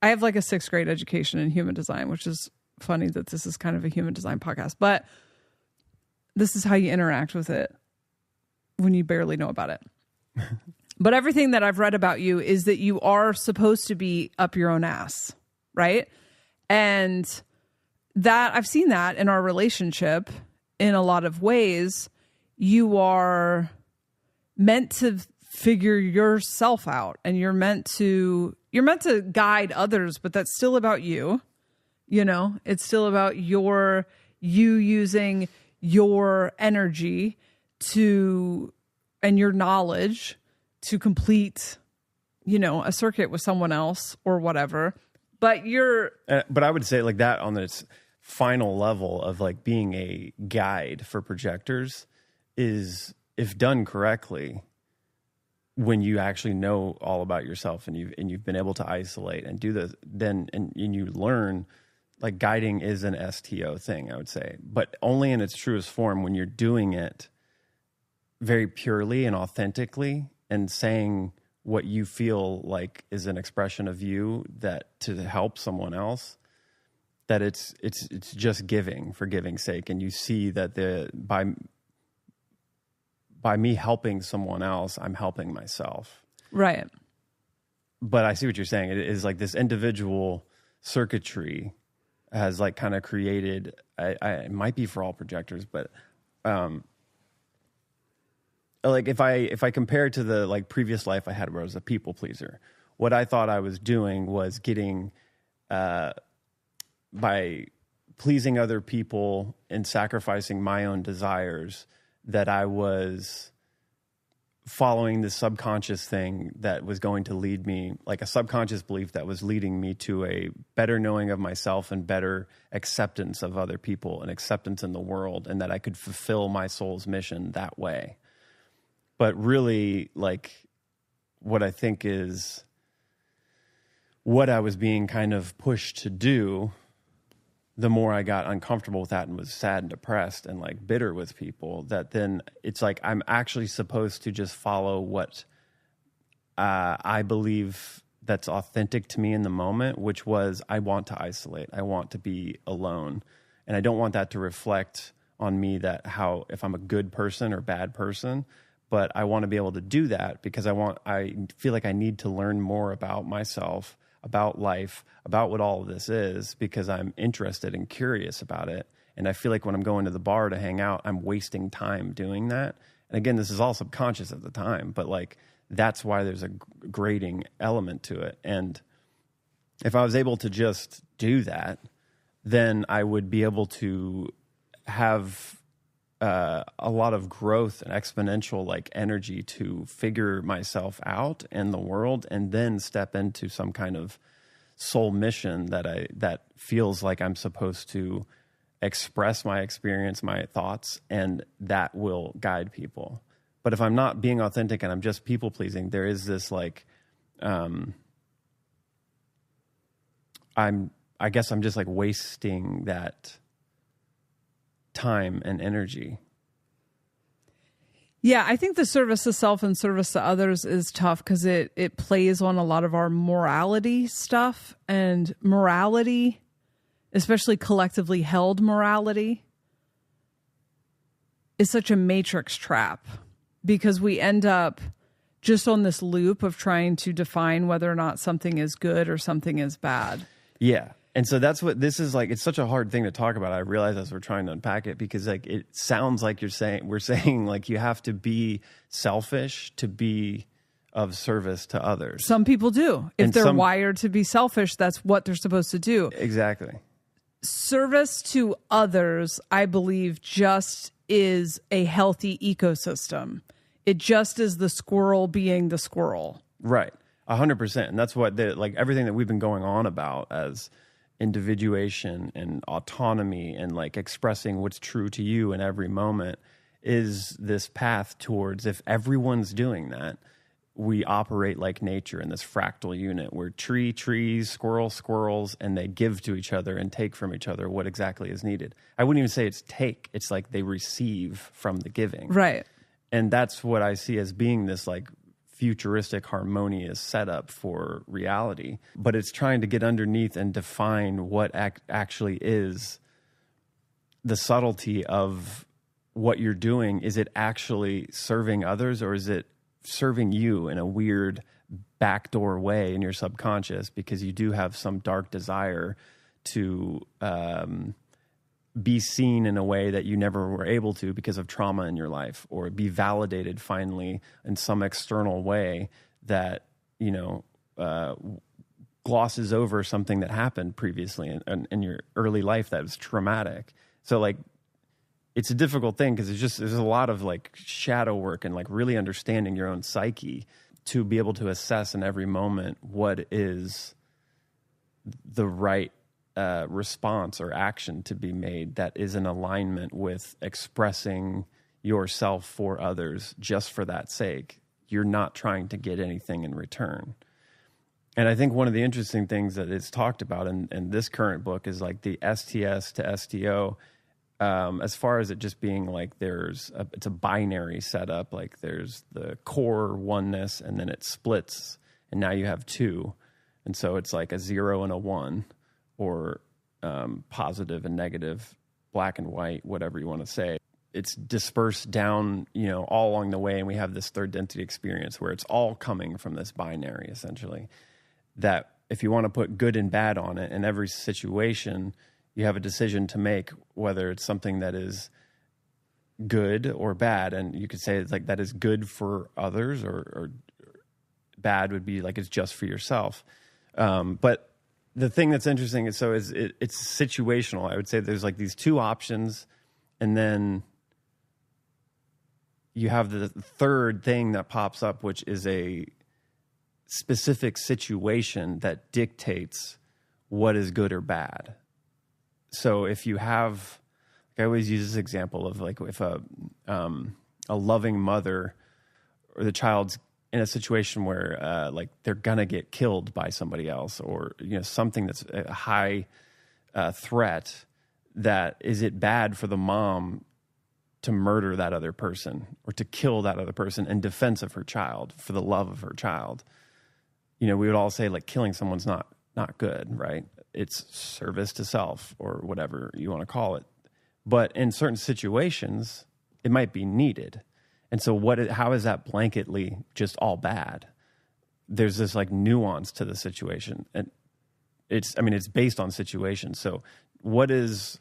have like a 6th grade education in human design, which is funny that this is kind of a human design podcast, but this is how you interact with it when you barely know about it. But everything that I've read about you is that you are supposed to be up your own ass, right? And that I've seen that in our relationship in a lot of ways. You are meant to figure yourself out, and you're meant to guide others, but that's still about you. It's still about you using your energy and your knowledge to complete, a circuit with someone else or whatever. But but I would say like that on its final level of like being a guide for projectors is, if done correctly, when you actually know all about yourself and you've been able to isolate and do this, then and you learn, like guiding is an STO thing, I would say, but only in its truest form when you're doing it very purely and authentically and saying what you feel like is an expression of you that to help someone else, that it's just giving for giving's sake. And you see that by me helping someone else, I'm helping myself. Right. But I see what you're saying. It is like this individual circuitry has like kind of created, it might be for all projectors, but like if I compare it to the like previous life I had where I was a people pleaser, what I thought I was doing was getting, by pleasing other people and sacrificing my own desires, that I was following this subconscious thing that was going to lead me, like a subconscious belief that was leading me to a better knowing of myself and better acceptance of other people and acceptance in the world, and that I could fulfill my soul's mission that way. But really, like, what I think is what I was being kind of pushed to do, the more I got uncomfortable with that and was sad and depressed and like bitter with people, that then it's like I'm actually supposed to just follow what I believe that's authentic to me in the moment, which was I want to isolate. I want to be alone. And I don't want that to reflect on me that how if I'm a good person or bad person, but I want to be able to do that because I feel like I need to learn more about myself, about life, about what all of this is, because I'm interested and curious about it. And I feel like when I'm going to the bar to hang out, I'm wasting time doing that. And again, this is all subconscious at the time, but like that's why there's a grading element to it. And if I was able to just do that, then I would be able to have a lot of growth and exponential like energy to figure myself out in the world, and then step into some kind of soul mission that feels like I'm supposed to express my experience, my thoughts, and that will guide people. But if I'm not being authentic and I'm just people pleasing, there is this like, I guess I'm just like wasting that time and energy. Yeah, I think the service to self and service to others is tough because it plays on a lot of our morality stuff, and morality, especially collectively held morality, is such a matrix trap, because we end up just on this loop of trying to define whether or not something is good or something is bad. Yeah. And so that's what this is like. It's such a hard thing to talk about. I realize as we're trying to unpack it, because like it sounds like we're saying like you have to be selfish to be of service to others. Some people do. If they're wired to be selfish, that's what they're supposed to do. Exactly. Service to others, I believe, just is a healthy ecosystem. It just is the squirrel being the squirrel. Right. 100%. And that's what like everything that we've been going on about as individuation and autonomy and like expressing what's true to you in every moment is this path towards, if everyone's doing that, we operate like nature in this fractal unit where trees, squirrels, and they give to each other and take from each other what exactly is needed. I wouldn't even say it's take. It's like they receive from the giving. Right. And that's what I see as being this like futuristic, harmonious setup for reality. But it's trying to get underneath and define what actually is the subtlety of what you're doing. Is it actually serving others, or is it serving you in a weird backdoor way in your subconscious, because you do have some dark desire to be seen in a way that you never were able to because of trauma in your life, or be validated finally in some external way that, you know, glosses over something that happened previously in your early life that was traumatic. So like, it's a difficult thing because there's a lot of like shadow work and like really understanding your own psyche to be able to assess in every moment what is the right response or action to be made that is in alignment with expressing yourself for others just for that sake. You're not trying to get anything in return. And I think one of the interesting things that is talked about in this current book is like the STS to STO, as far as it just being like it's a binary setup. Like there's the core oneness and then it splits and now you have two. And so it's like a 0 and a 1, or positive and negative, black and white, whatever you want to say. It's dispersed down, you know, all along the way. And we have this third density experience where it's all coming from this binary, essentially, that if you want to put good and bad on it in every situation, you have a decision to make, whether it's something that is good or bad. And you could say it's like that is good for others, or bad would be like it's just for yourself. But the thing that's interesting is, it's situational. I would say there's like these two options, and then you have the third thing that pops up, which is a specific situation that dictates what is good or bad. So if you have, I always use this example of like if a loving mother or the child's in a situation where like they're gonna get killed by somebody else, or you know something that's a high threat, that is it bad for the mom to murder that other person or to kill that other person in defense of her child for the love of her child? You know, we would all say like killing someone's not good, right? It's service to self or whatever you want to call it. But in certain situations, it might be needed. And so how is that blanketly just all bad? There's this like nuance to the situation. And it's based on situation. So what is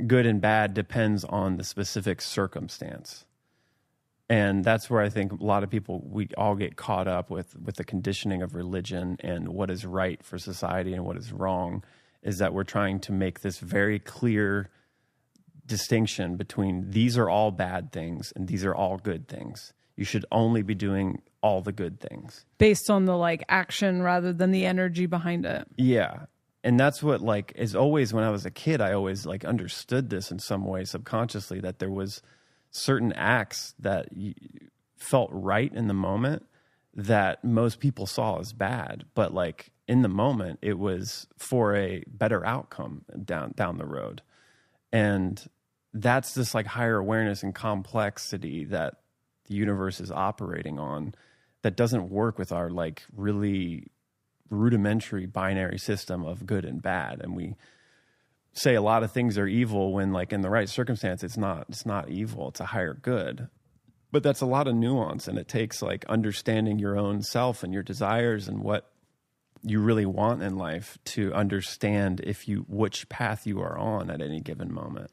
good and bad depends on the specific circumstance. And that's where I think a lot of people, we all get caught up with the conditioning of religion and what is right for society and what is wrong, is that we're trying to make this very clear distinction between these are all bad things and these are all good things. You should only be doing all the good things. Based on the like action rather than the energy behind it. Yeah. And that's what like is always, when I was a kid, I always like understood this in some way subconsciously, that there was certain acts that felt right in the moment that most people saw as bad, but like in the moment it was for a better outcome down the road. And that's this like higher awareness and complexity that the universe is operating on, that doesn't work with our like really rudimentary binary system of good and bad. And say a lot of things are evil when, like, in the right circumstance, it's not evil. It's a higher good. But that's a lot of nuance, and it takes like understanding your own self and your desires and what you really want in life to understand which path you are on at any given moment.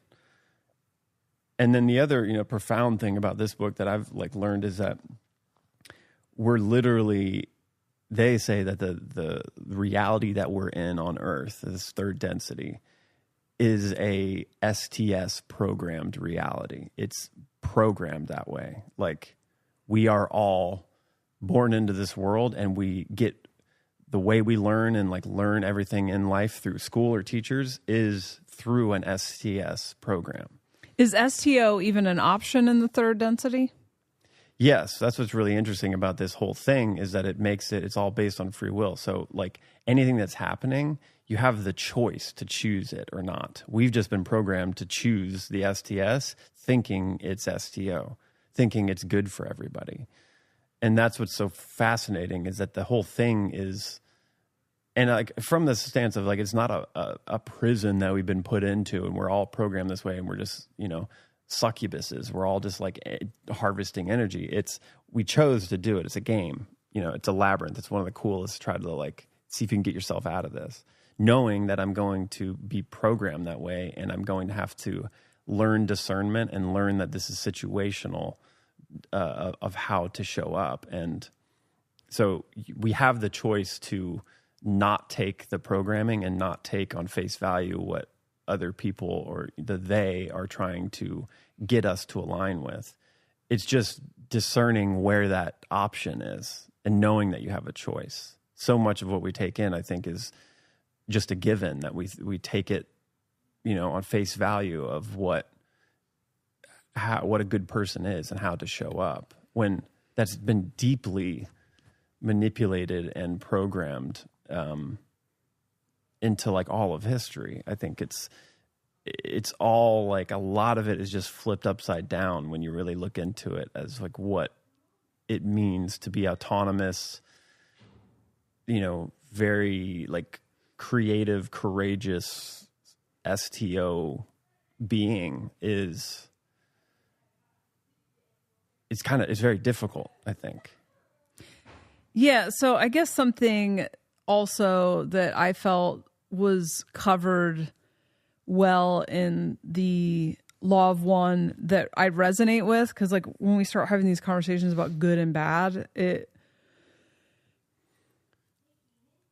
And then the other, profound thing about this book that I've like learned is that we're literally, they say that the reality that we're in on Earth, this third density, is a STS programmed reality. It's programmed that way. Like, we are all born into this world, and we get the way we learn and like learn everything in life through school or teachers is through an STS program. Is STO even an option in the third density? Yes, that's what's really interesting about this whole thing, is that it's all based on free will. So like anything that's happening, you have the choice to choose it or not. We've just been programmed to choose the STS, thinking it's STO, thinking it's good for everybody. And that's what's so fascinating, is that the whole thing is, and like from the stance of like, it's not a prison that we've been put into and we're all programmed this way and we're just, succubuses. We're all just like harvesting energy. We chose to do it. It's a game. It's a labyrinth. It's one of the coolest. Try to like see if you can get yourself out of this, knowing that I'm going to be programmed that way, and I'm going to have to learn discernment and learn that this is situational of how to show up. And so we have the choice to not take the programming and not take on face value what other people or they are trying to get us to align with. It's just discerning where that option is and knowing that you have a choice. So much of what we take in, I think, is just a given, that we take it, on face value of what a good person is and how to show up, when that's been deeply manipulated and programmed into like all of history. I think it's all like, a lot of it is just flipped upside down when you really look into it as like what it means to be autonomous, very like creative, courageous STO being is, it's very difficult, I think. Yeah. So I guess something also that I felt was covered well in the Law of One that I resonate with, because like when we start having these conversations about good and bad,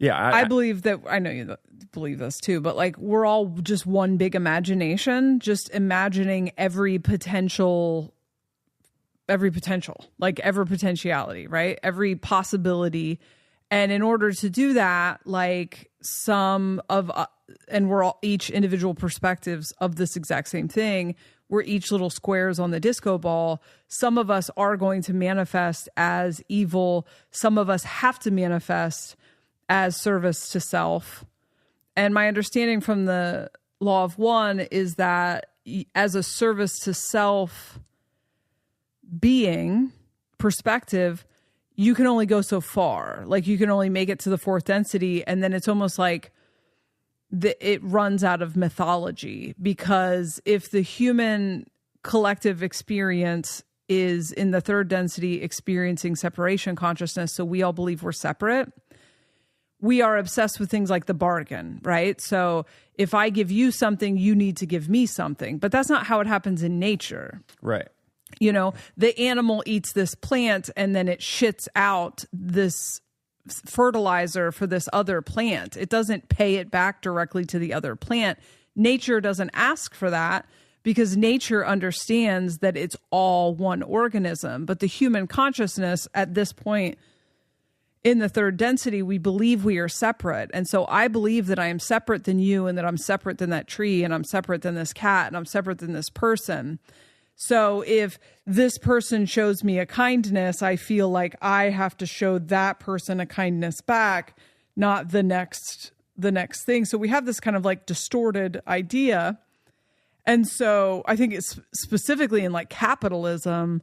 I believe that, I know you believe this too, but like we're all just one big imagination, just imagining every potentiality, like every potentiality, right? Every possibility. And in order to do that, like and we're all each individual perspectives of this exact same thing. We're each little squares on the disco ball. Some of us are going to manifest as evil. Some of us have to manifest as service to self. And my understanding from the Law of One is that as a service to self being perspective, you can only go so far. Like you can only make it to the fourth density. And then it's almost like it runs out of mythology, because if the human collective experience is in the third density experiencing separation consciousness, so we all believe we're separate, we are obsessed with things like the bargain, right? So if I give you something, you need to give me something. But that's not how it happens in nature. Right. The animal eats this plant and then it shits out this fertilizer for this other plant. It doesn't pay it back directly to the other plant. Nature doesn't ask for that, because nature understands that it's all one organism. But the human consciousness at this point in the third density, we believe we are separate. And so I believe that I am separate than you, and that I'm separate than that tree, and I'm separate than this cat, and I'm separate than this person. So if this person shows me a kindness, I feel like I have to show that person a kindness back, not the next thing. So we have this kind of like distorted idea. And so I think it's specifically in like capitalism,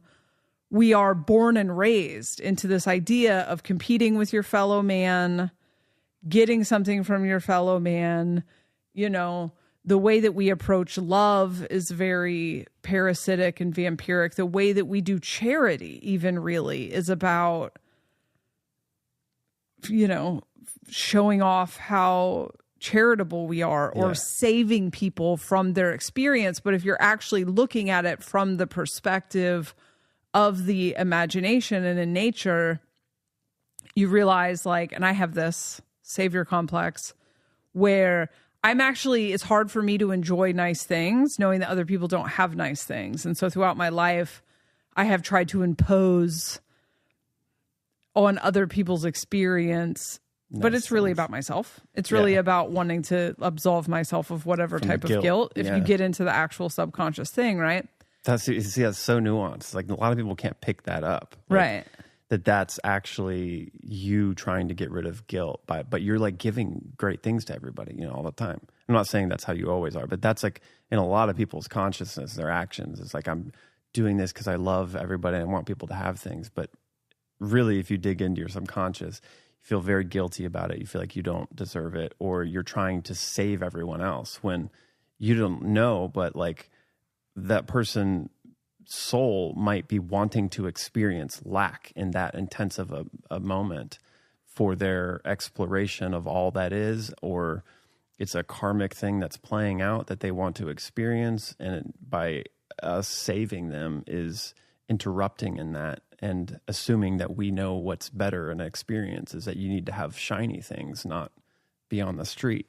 we are born and raised into this idea of competing with your fellow man, getting something from your fellow man, The way that we approach love is very parasitic and vampiric. The way that we do charity, even really, is about, showing off how charitable we are or saving people from their experience. But if you're actually looking at it from the perspective of the imagination and in nature, you realize, and I have this savior complex where it's hard for me to enjoy nice things knowing that other people don't have nice things. And so throughout my life, I have tried to impose on other people's experience, but it's really about myself. It's really about wanting to absolve myself of whatever type of guilt if you get into the actual subconscious thing, right? That's so nuanced. Like, a lot of people can't pick that up. Right. That's actually you trying to get rid of guilt but you're like giving great things to everybody, all the time. I'm not saying that's how you always are, but that's like in a lot of people's consciousness, their actions. It's like, I'm doing this because I love everybody and I want people to have things. But really, if you dig into your subconscious, you feel very guilty about it. You feel like you don't deserve it, or you're trying to save everyone else when you don't know, but like that person soul might be wanting to experience lack in that intense of a moment for their exploration of all that is, or it's a karmic thing that's playing out that they want to experience, and by us saving them is interrupting in that and assuming that we know what's better in an experience is that you need to have shiny things, not be on the street.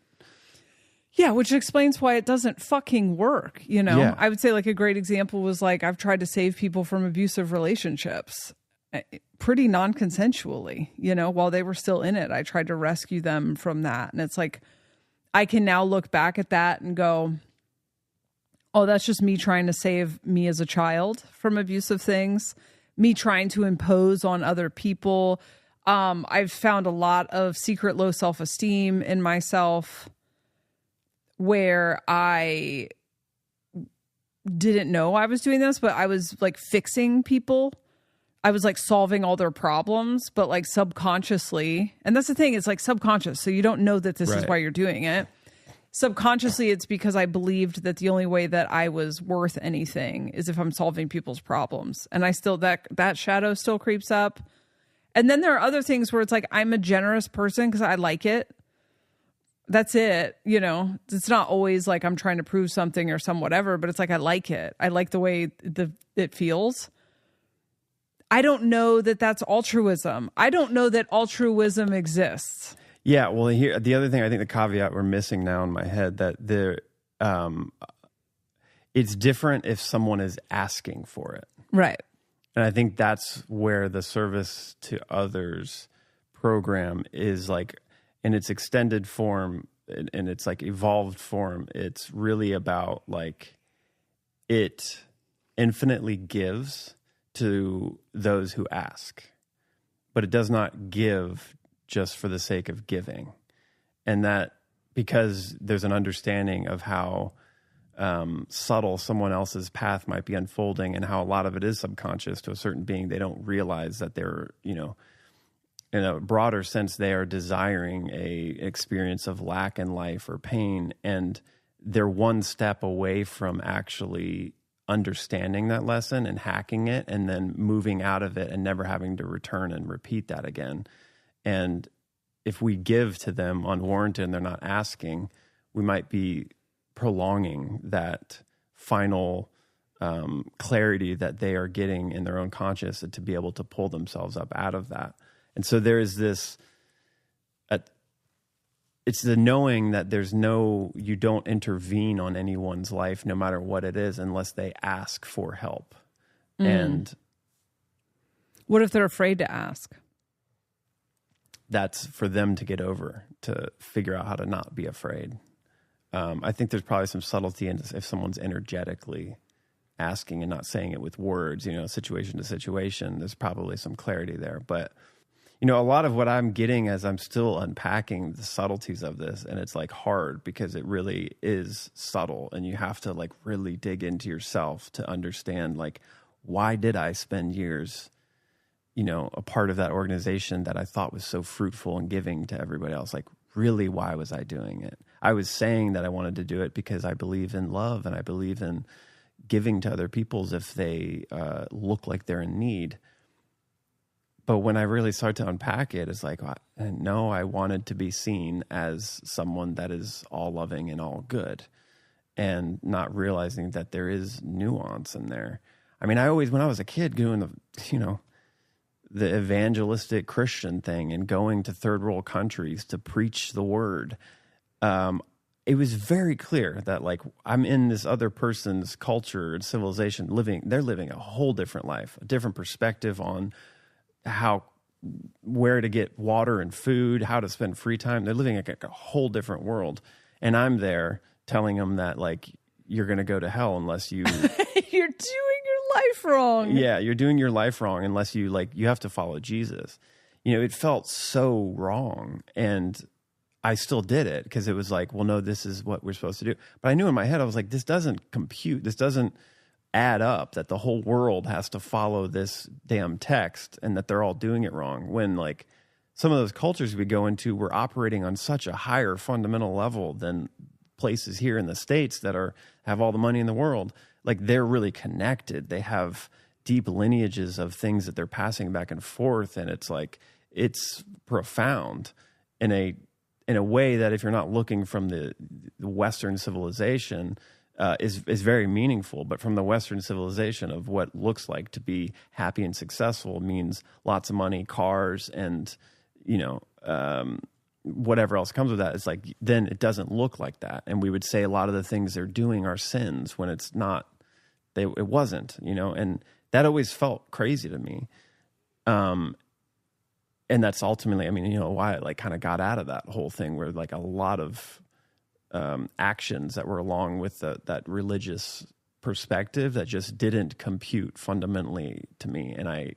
Yeah, which explains why it doesn't fucking work, Yeah. I would say a great example was I've tried to save people from abusive relationships pretty non-consensually, while they were still in it. I tried to rescue them from that. And it's I can now look back at that and go, oh, that's just me trying to save me as a child from abusive things, me trying to impose on other people. I've found a lot of secret low self-esteem in myself, where I didn't know I was doing this, but I was fixing people. I was solving all their problems, but subconsciously. And that's the thing, it's subconscious. So you don't know that this is why you're doing it. Subconsciously, it's because I believed that the only way that I was worth anything is if I'm solving people's problems. And I still, that shadow still creeps up. And then there are other things where it's I'm a generous person because I like it. That's it. It's not always I'm trying to prove something or some whatever, but it's I like it. I like the way it feels. I don't know that that's altruism. I don't know that altruism exists. Yeah. Well, here, the other thing, I think the caveat we're missing now in my head, that it's different if someone is asking for it. Right. And I think that's where the service to others program is in its extended form, in its evolved form, it's really about it infinitely gives to those who ask, but it does not give just for the sake of giving. And that because there's an understanding of how subtle someone else's path might be unfolding and how a lot of it is subconscious to a certain being, they don't realize that they're, in a broader sense, they are desiring a experience of lack in life or pain, and they're one step away from actually understanding that lesson and hacking it and then moving out of it and never having to return and repeat that again. And if we give to them unwarranted and they're not asking, we might be prolonging that final clarity that they are getting in their own conscious to be able to pull themselves up out of that. And so there is this, it's the knowing that you don't intervene on anyone's life, no matter what it is, unless they ask for help. And what if they're afraid to ask? That's for them to get over, to figure out how to not be afraid. I think there's probably some subtlety in if someone's energetically asking and not saying it with words, situation to situation, there's probably some clarity there. But a lot of what I'm getting as I'm still unpacking the subtleties of this, and it's hard because it really is subtle, and you have to really dig into yourself to understand why did I spend years, a part of that organization that I thought was so fruitful and giving to everybody else? Really, why was I doing it? I was saying that I wanted to do it because I believe in love and I believe in giving to other people if they look like they're in need. But when I really start to unpack it, it's like, no, I wanted to be seen as someone that is all loving and all good, and not realizing that there is nuance in there. I mean, I always, when I was a kid, doing the evangelistic Christian thing and going to third world countries to preach the word, it was very clear that like I'm in this other person's culture and civilization they're living a whole different life, a different perspective on where to get water and food, how to spend free time. They're living like a whole different world. And I'm there telling them that like, you're going to go to hell unless you... You're doing your life wrong. Yeah, you're doing your life wrong unless you have to follow Jesus. It felt so wrong. And I still did it because it was like, well, no, this is what we're supposed to do. But I knew in my head, I was like, this doesn't compute. This doesn't add up, that the whole world has to follow this damn text and that they're all doing it wrong. When like some of those cultures we go into, we're operating on such a higher fundamental level than places here in the States that have all the money in the world. Like they're really connected. They have deep lineages of things that they're passing back and forth. And it's like, it's profound in a way that if you're not looking from the Western civilization, is very meaningful. But from the Western civilization of what looks like to be happy and successful means lots of money, cars, and whatever else comes with that. It's like, then it doesn't look like that. And we would say a lot of the things they're doing are sins when it's not. It wasn't, and that always felt crazy to me. And that's ultimately, why I like kind of got out of that whole thing, where like a lot of actions that were along with that religious perspective that just didn't compute fundamentally to me. And I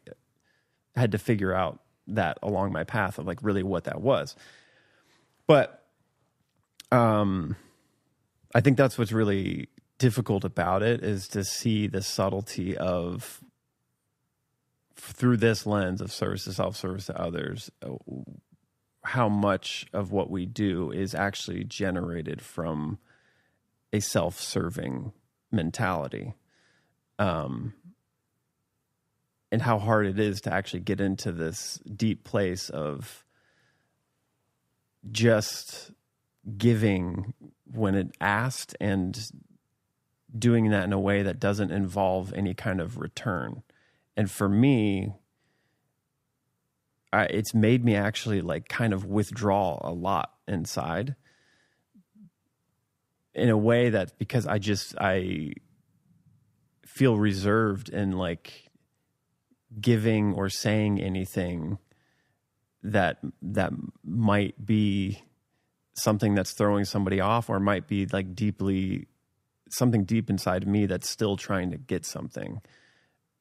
had to figure out that along my path of like really what that was. But I think that's what's really difficult about it, is to see the subtlety of, through this lens of service to self, service to others, how much of what we do is actually generated from a self-serving mentality. And how hard it is to actually get into this deep place of just giving when it asked and doing that in a way that doesn't involve any kind of return. And for me, it's made me actually like kind of withdraw a lot inside in a way that, because I feel reserved in like giving or saying anything that might be something that's throwing somebody off, or might be like something deep inside of me that's still trying to get something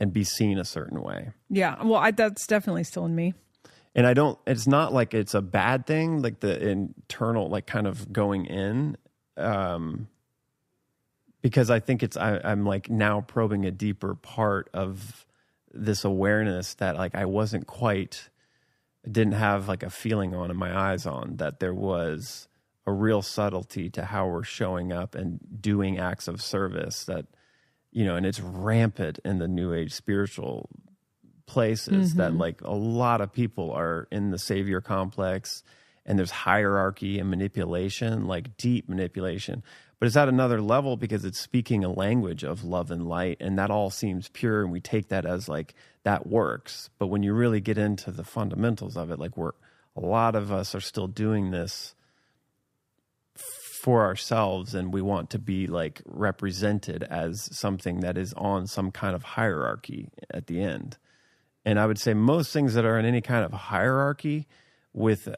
and be seen a certain way. Yeah. Well, that's definitely still in me. And it's not like it's a bad thing, like the internal, like kind of going in, because I think I'm like now probing a deeper part of this awareness that like I didn't have like a feeling on in my eyes on, that there was a real subtlety to how we're showing up and doing acts of service that, and it's rampant in the New Age spiritual places, that like a lot of people are in the savior complex, and there's hierarchy and manipulation, like deep manipulation, but it's at another level because it's speaking a language of love and light, and that all seems pure, and we take that as like that works. But when you really get into the fundamentals of it, like a lot of us are still doing this for ourselves, and we want to be like represented as something that is on some kind of hierarchy at the end. And I would say most things that are in any kind of hierarchy with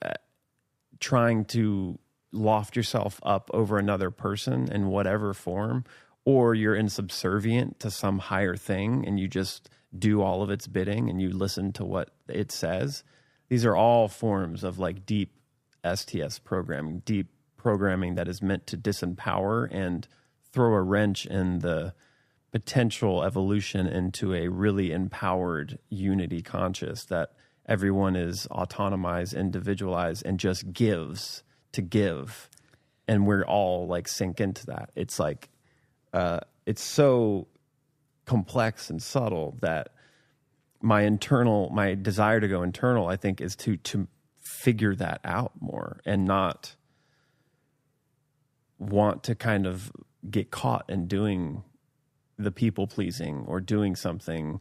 trying to loft yourself up over another person in whatever form, or you're insubservient to some higher thing and you just do all of its bidding and you listen to what it says. These are all forms of like deep STS programming, deep programming that is meant to disempower and throw a wrench in the potential evolution into a really empowered unity conscious, that everyone is autonomized, individualized, and just gives to give. and we're all like sink into that. It's like it's so complex and subtle that my desire to go internal, I think, is to figure that out more and not want to kind of get caught in doing the people pleasing or doing something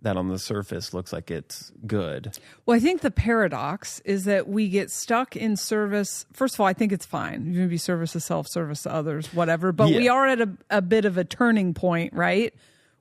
that on the surface looks like it's good. Well, I think the paradox is that we get stuck in service. First of all, I think it's fine. You can be service to self, service to others, whatever. But we are at a bit of a turning point, right?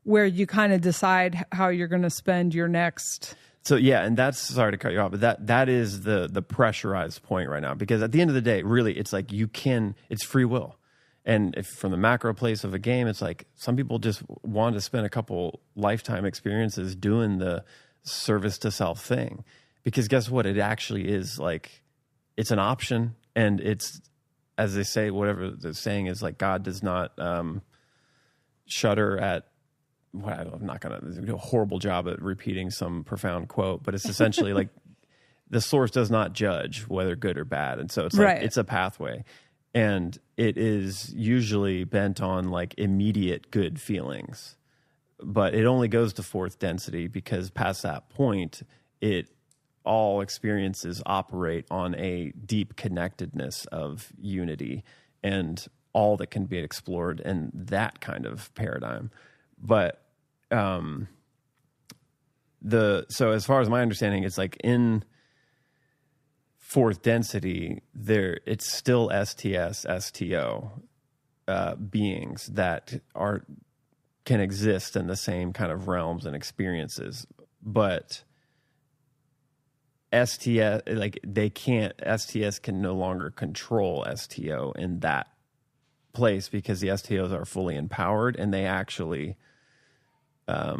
Where you kind of decide how you're going to spend your next. So yeah, and that's, sorry to cut you off, but that is the pressurized point right now, because at the end of the day, really, it's like it's free will. And if from the macro place of a game, it's like some people just want to spend a couple lifetime experiences doing the service to self thing, because guess what? It actually is like, it's an option, and it's, as they say, whatever the saying is, like, God does not shudder at, well, I'm not going to do a horrible job at repeating some profound quote, but it's essentially like the source does not judge whether good or bad. And so it's like, it's a pathway, and it is usually bent on like immediate good feelings, but it only goes to fourth density, because past that point, all experiences operate on a deep connectedness of unity and all that can be explored in that kind of paradigm. But so as far as my understanding, it's like in fourth density, it's still STS, STO beings that can exist in the same kind of realms and experiences, but STS, like STS can no longer control STO in that place, because the STOs are fully empowered, and they actually, by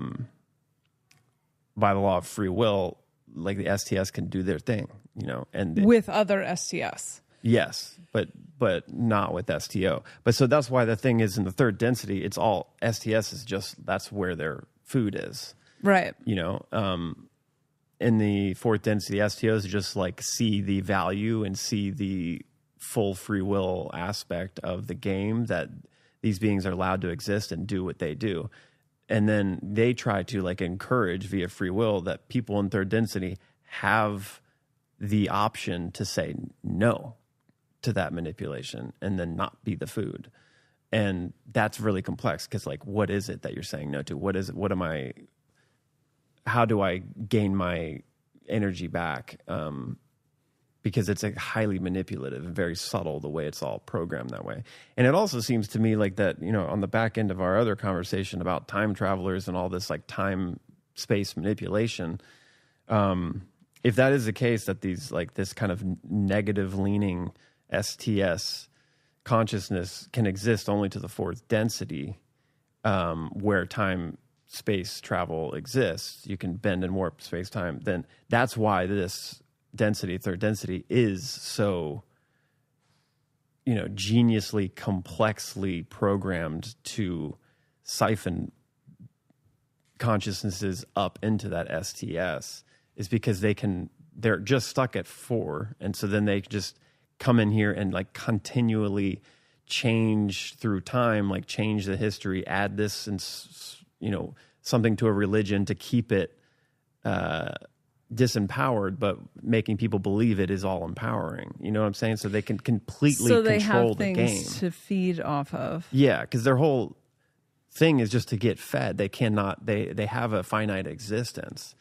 the law of free will, like the STS can do their thing, and with other STS. Yes, but not with STO. But so that's why the thing is, in the third density, it's all STS is just, that's where their food is. Right. In the fourth density, STOs just like see the value and see the full free will aspect of the game, that these beings are allowed to exist and do what they do. And then they try to like encourage via free will that people in third density have the option to say no to that manipulation and then not be the food. And that's really complex, because like, what is it that you're saying no to? What is it? How do I gain my energy back? Because it's like highly manipulative and very subtle the way it's all programmed that way. And it also seems to me like that, on the back end of our other conversation about time travelers and all this like time space manipulation, if that is the case, that these like this kind of negative leaning STS consciousness can exist only to the fourth density, where time space travel exists, you can bend and warp space time, then that's why this density, third density, is so geniusly, complexly programmed to siphon consciousnesses up into that STS, is because they're just stuck at 4, and so then they just come in here and like continually change through time, like change the history, add this and something to a religion to keep it disempowered, but making people believe it is all empowering. You know what I'm saying? So they can completely control the game. So they have things to feed off of. Yeah, because their whole thing is just to get fed. They cannot. They have a finite existence,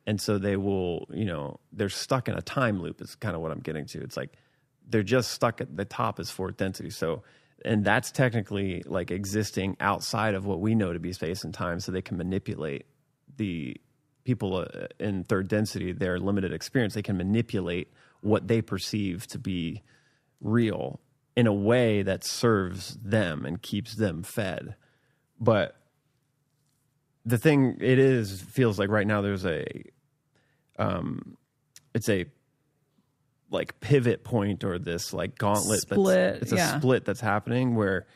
and so they will. They're stuck in a time loop. Is kind of what I'm getting to. It's like they're just stuck at the top as fourth density. So. And that's technically like existing outside of what we know to be space and time, so they can manipulate the people in third density, their limited experience. They can manipulate what they perceive to be real in a way that serves them and keeps them fed. But the thing feels like right now there's it's a like pivot point, or this like gauntlet split. It's a split that's happening where,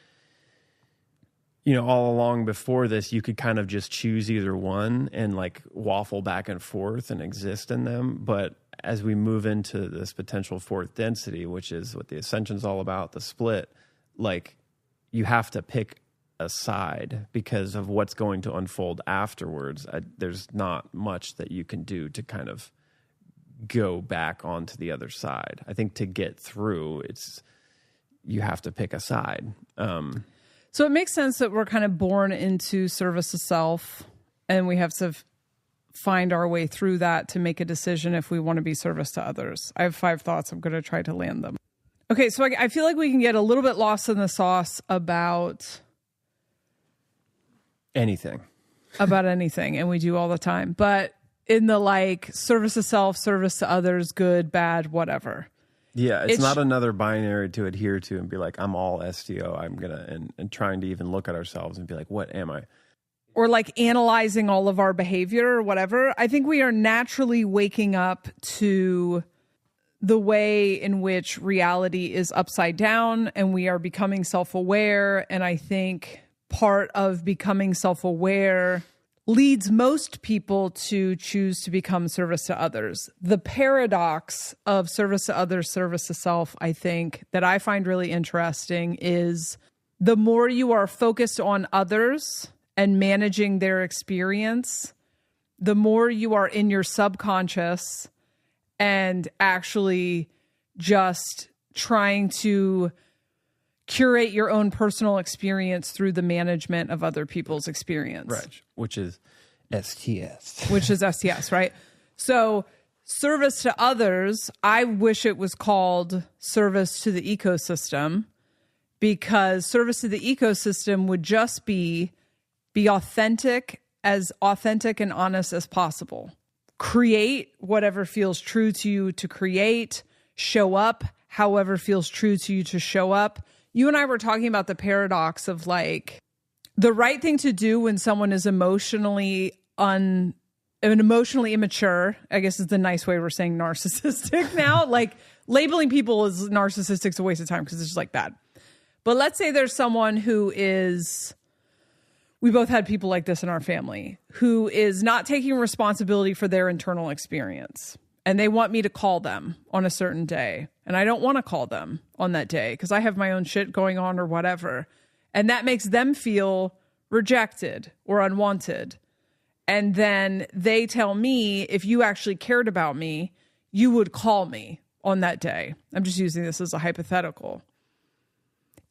all along before this, you could kind of just choose either one and like waffle back and forth and exist in them. But as we move into this potential fourth density, which is what the ascension's all about, the split, like you have to pick a side because of what's going to unfold afterwards. There's not much that you can do to kind of go back onto the other side. I think to get through, you have to pick a side. So it makes sense that we're kind of born into service to self, and we have to find our way through that to make a decision if we want to be service to others. I have 5 thoughts. I'm going to try to land them. Okay, so I feel like we can get a little bit lost in the sauce about anything, and we do all the time. But in the like service to self, service to others, good, bad, whatever. Yeah, it's not another binary to adhere to and be like, I'm all STO. I'm going to, and trying to even look at ourselves and be like, what am I? Or like analyzing all of our behavior or whatever. I think we are naturally waking up to the way in which reality is upside down, and we are becoming self-aware. And I think part of becoming self-aware leads most people to choose to become service to others. The paradox of service to others, service to self, I think, that I find really interesting is the more you are focused on others and managing their experience, the more you are in your subconscious and actually just trying to curate your own personal experience through the management of other people's experience. Right. Which is STS. Which is STS, right? So service to others, I wish it was called service to the ecosystem, because service to the ecosystem would just be authentic and honest as possible. Create whatever feels true to you to create, show up however feels true to you to show up. You and I were talking about the paradox of like the right thing to do when someone is emotionally immature, I guess is the nice way we're saying narcissistic now. Like labeling people as narcissistic is a waste of time because it's just like bad. But let's say there's someone who is, we both had people like this in our family, who is not taking responsibility for their internal experience. And they want me to call them on a certain day. And I don't want to call them on that day because I have my own shit going on or whatever. And that makes them feel rejected or unwanted. And then they tell me, if you actually cared about me, you would call me on that day. I'm just using this as a hypothetical.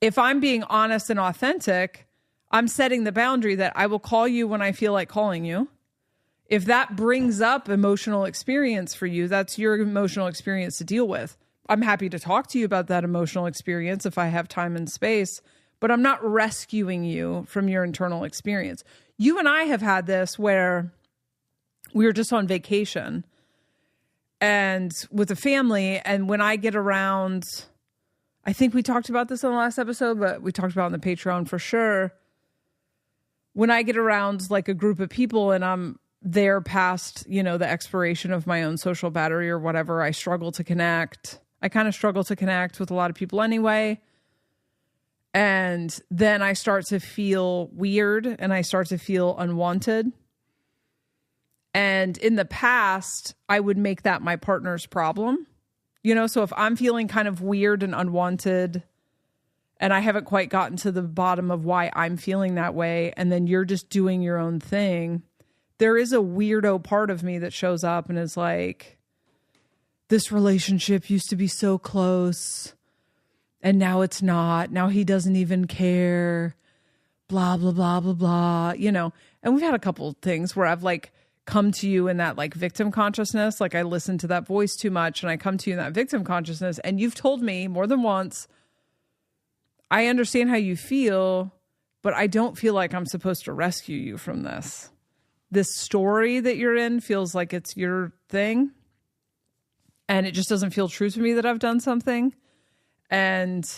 If I'm being honest and authentic, I'm setting the boundary that I will call you when I feel like calling you. If that brings up emotional experience for you, that's your emotional experience to deal with. I'm happy to talk to you about that emotional experience if I have time and space, but I'm not rescuing you from your internal experience. You and I have had this where we were just on vacation and with a family, and when I get around, I think we talked about this on the last episode, but we talked about it on the Patreon for sure. When I get around like a group of people and I'm there past, the expiration of my own social battery or whatever, I struggle to connect. I kind of struggle to connect with a lot of people anyway. And then I start to feel weird and I start to feel unwanted. And in the past, I would make that my partner's problem. So if I'm feeling kind of weird and unwanted and I haven't quite gotten to the bottom of why I'm feeling that way, and then you're just doing your own thing, there is a weirdo part of me that shows up and is like, this relationship used to be so close and now it's not. Now he doesn't even care, blah, blah, blah, blah, blah, And we've had a couple things where I've like come to you in that like victim consciousness. Like I listen to that voice too much and I come to you in that victim consciousness, and you've told me more than once, I understand how you feel, but I don't feel like I'm supposed to rescue you from this. This story that you're in feels like it's your thing. And it just doesn't feel true to me that I've done something. Or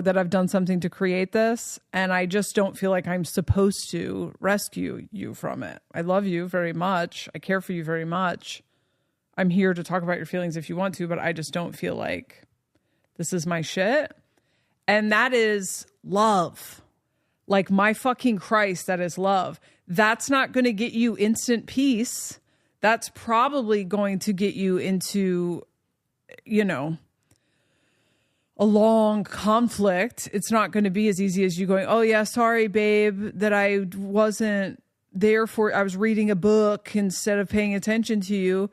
that I've done something to create this. And I just don't feel like I'm supposed to rescue you from it. I love you very much. I care for you very much. I'm here to talk about your feelings if you want to, but I just don't feel like this is my shit. And that is love. Like my fucking Christ, that is love. That's not going to get you instant peace. that's probably going to get you into, you know, a long conflict. It's not going to be as easy as you going, oh yeah, sorry babe that I wasn't there for, I was reading a book instead of paying attention to you.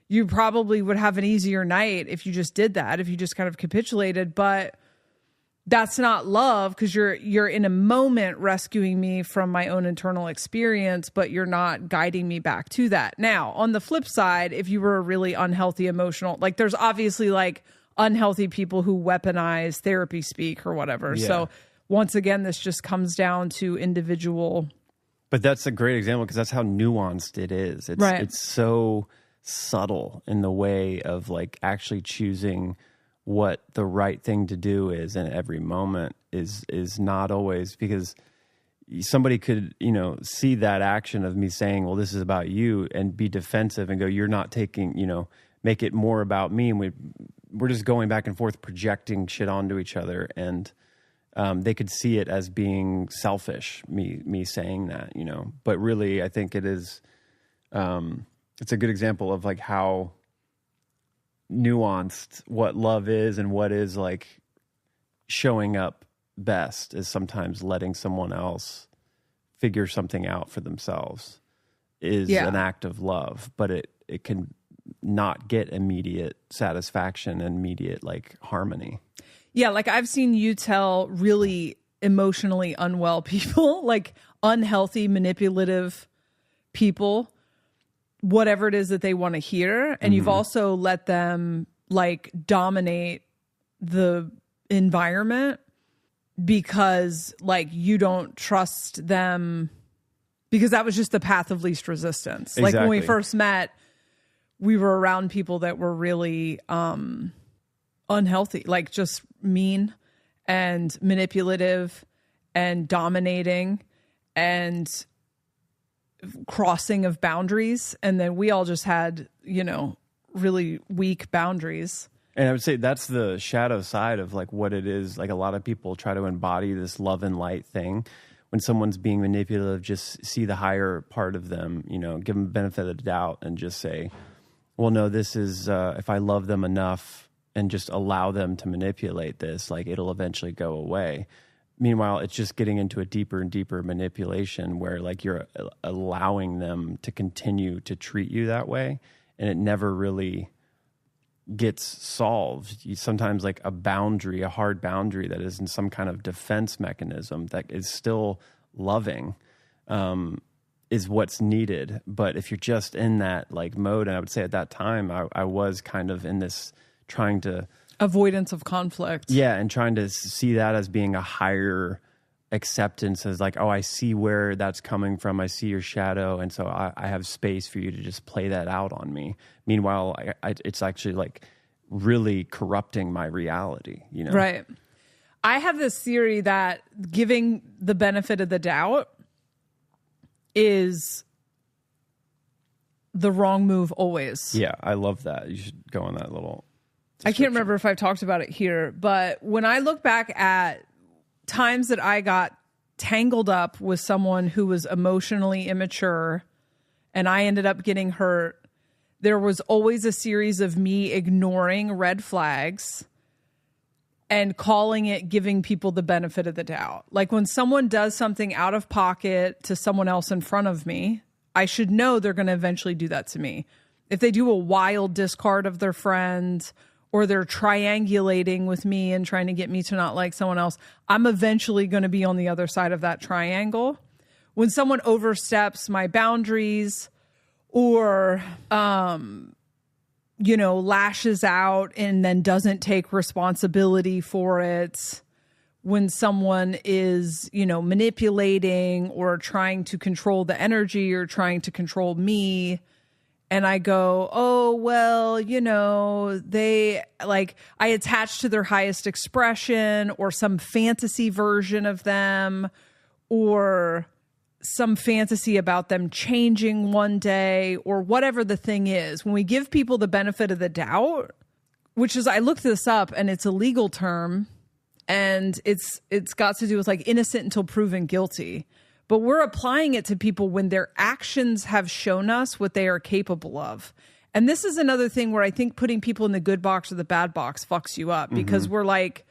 You probably would have an easier night if you just did that, if you just kind of capitulated. But that's not love, because you're in a moment rescuing me from my own internal experience, but you're not guiding me back to that. Now, on the flip side, if you were a really unhealthy emotional, like there's obviously like unhealthy people who weaponize therapy speak or whatever. Yeah. So once again, this just comes down to individual. But that's a great example because that's how nuanced it is. It's so subtle in the way of like actually choosing what the right thing to do is in every moment is not always, because somebody could, you know, see that action of me saying, well, this is about you, and be defensive and go, you're not taking, you know, make it more about me. And we're just going back and forth, projecting shit onto each other. And they could see it as being selfish, me saying that, you know, but really I think it is, it's a good example of like how nuanced what love is and what is like showing up best is sometimes letting someone else figure something out for themselves is an act of love, but it can not get immediate satisfaction and immediate like harmony. Yeah, like I've seen you tell really emotionally unwell people, like unhealthy, manipulative people, whatever it is that they want to hear. And you've also let them like dominate the environment because like you don't trust them, because that was just the path of least resistance. Like when we first met, we were around people that were really unhealthy, like just mean and manipulative and dominating and crossing of boundaries. And then we all just had, you know, really weak boundaries. And I would say that's the shadow side of like what it is. Like a lot of people try to embody this love and light thing. When someone's being manipulative, just see the higher part of them, you know, give them the benefit of the doubt and just say, well, no, this is, if I love them enough and just allow them to manipulate this, like it'll eventually go away. Meanwhile, it's just getting into a deeper and deeper manipulation where like you're allowing them to continue to treat you that way, and it never really gets solved. Sometimes like a boundary, a hard boundary that is in some kind of defense mechanism that is still loving, is what's needed. But if you're just in that like mode, and I would say at that time I was kind of in this trying to avoidance of conflict. Yeah, and trying to see that as being a higher acceptance, as like, oh, I see where that's coming from. I see your shadow, and so I have space for you to just play that out on me. Meanwhile, it's actually like really corrupting my reality, you know? Right. I have this theory that giving the benefit of the doubt is the wrong move always. Yeah, I love that. You should go on that little... I can't remember if I've talked about it here, but when I look back at times that I got tangled up with someone who was emotionally immature and I ended up getting hurt, there was always a series of me ignoring red flags and calling it giving people the benefit of the doubt. Like when someone does something out of pocket to someone else in front of me, I should know they're going to eventually do that to me. If they do a wild discard of their friend, or they're triangulating with me and trying to get me to not like someone else, I'm eventually going to be on the other side of that triangle. When someone oversteps my boundaries or, you know, lashes out and then doesn't take responsibility for it, when someone is, you know, manipulating or trying to control the energy or trying to control me, and I go, oh, well, you know, they like, I attach to their highest expression or some fantasy version of them or some fantasy about them changing one day or whatever the thing is. When we give people the benefit of the doubt, which is, I looked this up and it's a legal term and it's got to do with like innocent until proven guilty. but we're applying it to people when their actions have shown us what they are capable of. And this is another thing where I think putting people in the good box or the bad box fucks you up, because we're like,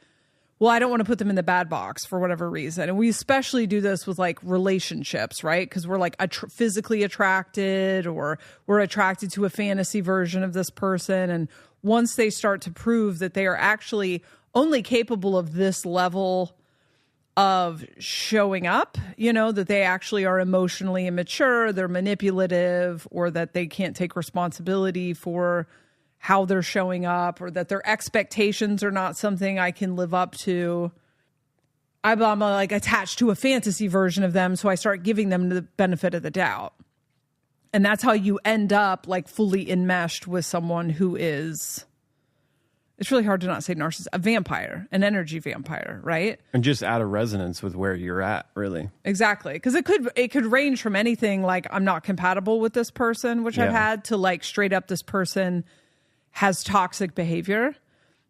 well, I don't want to put them in the bad box for whatever reason. And we especially do this with like relationships, right? Because we're like physically attracted, or we're attracted to a fantasy version of this person. And once they start to prove that they are actually only capable of this level of showing up, you know, that they actually are emotionally immature, they're manipulative, or that they can't take responsibility for how they're showing up, or that their expectations are not something I can live up to. I'm like attached to a fantasy version of them, so I start giving them the benefit of the doubt. And that's how you end up like fully enmeshed with someone who is, it's really hard to not say narcissist, a vampire, an energy vampire, right? And just out of resonance with where you're at, really. Exactly. Because it could range from anything like I'm not compatible with this person, which I've had, to like straight up this person has toxic behavior.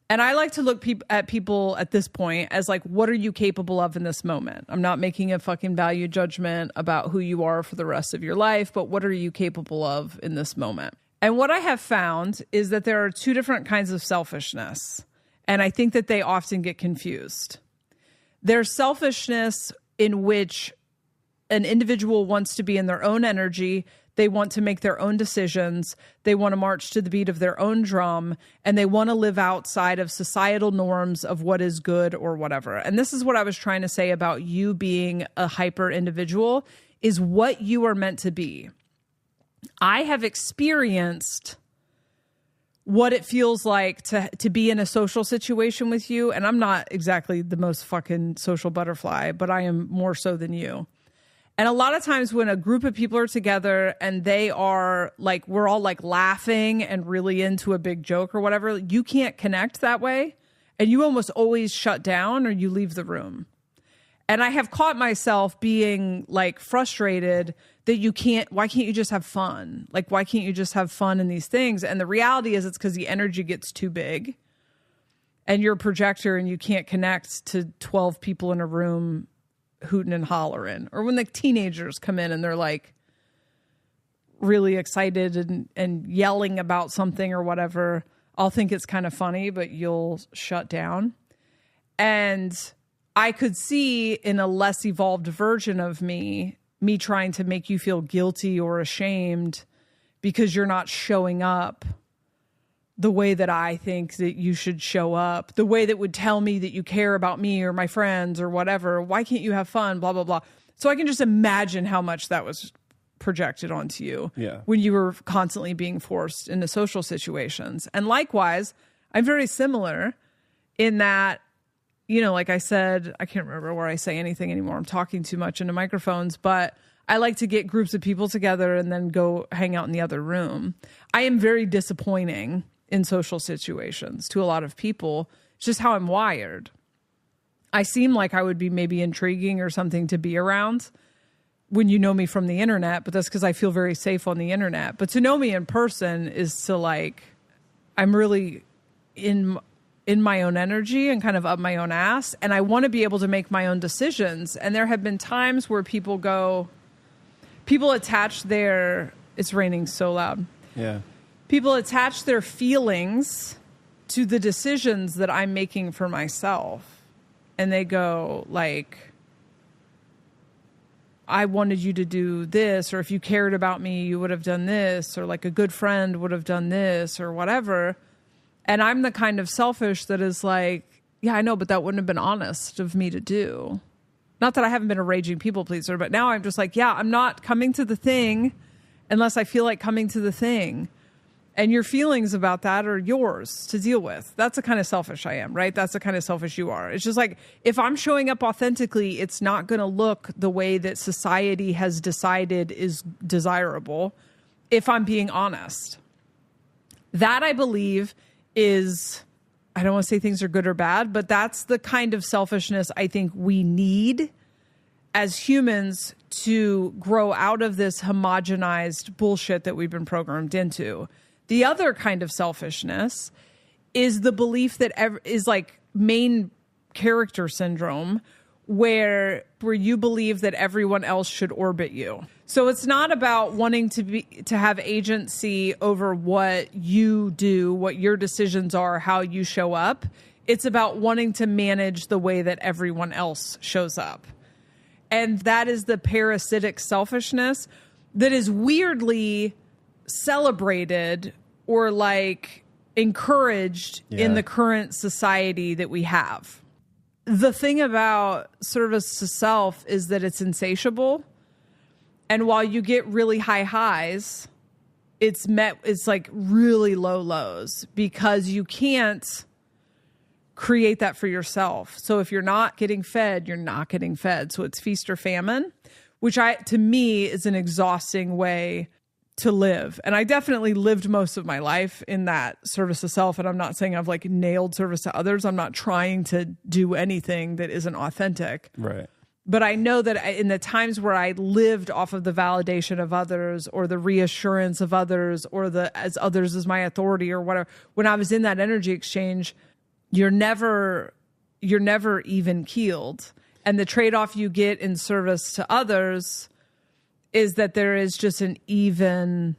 And I like to look at people at this point as like, what are you capable of in this moment? I'm not making a fucking value judgment about who you are for the rest of your life, but what are you capable of in this moment? And what I have found is that there are two different kinds of selfishness. And I think that they often get confused. There's selfishness in which an individual wants to be in their own energy. They want to make their own decisions. They want to march to the beat of their own drum, and they want to live outside of societal norms of what is good or whatever. And this is what I was trying to say about you being a hyper individual, is what you are meant to be. I have experienced what it feels like to be in a social situation with you. And I'm not exactly the most fucking social butterfly, but I am more so than you. And a lot of times when a group of people are together and they are like, we're all like laughing and really into a big joke or whatever, you can't connect that way. And you almost always shut down or you leave the room. And I have caught myself being like frustrated that why can't you just have fun? Like, why can't you just have fun in these things? And the reality is it's because the energy gets too big and you're a projector and you can't connect to 12 people in a room hooting and hollering. Or when the teenagers come in and they're like really excited and yelling about something or whatever, I'll think it's kind of funny, but you'll shut down. And I could see in a less evolved version of me trying to make you feel guilty or ashamed because you're not showing up the way that I think that you should show up, the way that would tell me that you care about me or my friends or whatever. Why can't you have fun? Blah, blah, blah. So I can just imagine how much that was projected onto you when you were constantly being forced into social situations. And likewise, I'm very similar in that, you know, like I said, I can't remember where I say anything anymore. I'm talking too much into microphones, but I like to get groups of people together and then go hang out in the other room. I am very disappointing in social situations to a lot of people. It's just how I'm wired. I seem like I would be maybe intriguing or something to be around when you know me from the internet, but that's because I feel very safe on the internet. But to know me in person is to like, I'm really in my own energy and kind of up my own ass. And I want to be able to make my own decisions. And there have been times where people attach it's raining so loud. Yeah. People attach their feelings to the decisions that I'm making for myself. And they go like, I wanted you to do this, or if you cared about me, you would have done this, or like a good friend would have done this or whatever. And I'm the kind of selfish that is like, yeah, I know, but that wouldn't have been honest of me to do. Not that I haven't been a raging people pleaser, but now I'm just like, yeah, I'm not coming to the thing unless I feel like coming to the thing. And your feelings about that are yours to deal with. That's the kind of selfish I am, right? That's the kind of selfish you are. It's just like, if I'm showing up authentically, it's not going to look the way that society has decided is desirable if I'm being honest. That, I believe, is, I don't want to say things are good or bad, but that's the kind of selfishness I think we need as humans to grow out of this homogenized bullshit that we've been programmed into. The other kind of selfishness is the belief that is like main character syndrome, where you believe that everyone else should orbit you. So it's not about wanting to have agency over what you do, what your decisions are, how you show up. It's about wanting to manage the way that everyone else shows up. And that is the parasitic selfishness that is weirdly celebrated or like encouraged in the current society that we have. The thing about service to self is that it's insatiable. And while you get really high highs, it's like really low lows because you can't create that for yourself. So if you're not getting fed, you're not getting fed. So it's feast or famine, which to me is an exhausting way to live. And I definitely lived most of my life in that service to self. And I'm not saying I've like nailed service to others. I'm not trying to do anything that isn't authentic. Right. But I know that in the times where I lived off of the validation of others or the reassurance of others or as others as my authority or whatever, when I was in that energy exchange, you're never even keeled. And the trade-off you get in service to others is that there is just an even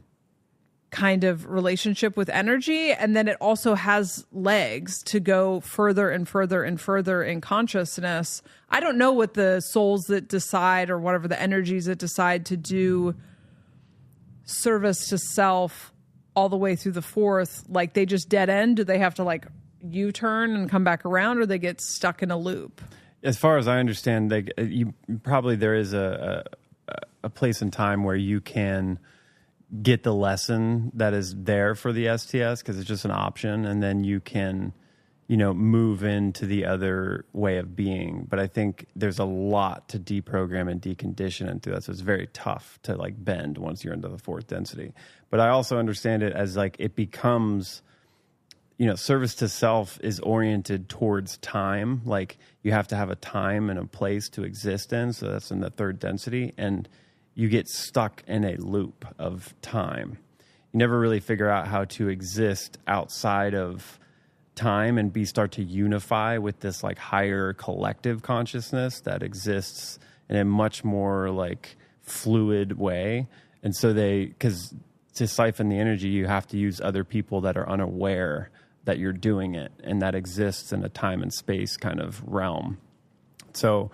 kind of relationship with energy. And then it also has legs to go further and further and further in consciousness. I don't know what the souls that decide or whatever the energies that decide to do service to self all the way through the fourth, like they just dead end. Do they have to like U-turn and come back around, or they get stuck in a loop? As far as I understand, there is a place in time where you can get the lesson that is there for the STS because it's just an option, and then you can, move into the other way of being. But I think there's a lot to deprogram and decondition into that, so it's very tough to like bend once you're into the fourth density. But I also understand it as like it becomes, service to self is oriented towards time. Like you have to have a time and a place to exist in. So that's in the third density. And you get stuck in a loop of time. You never really figure out how to exist outside of time and start to unify with this like higher collective consciousness that exists in a much more like fluid way. And so because to siphon the energy, you have to use other people that are unaware that you're doing it, and that exists in a time and space kind of realm. So,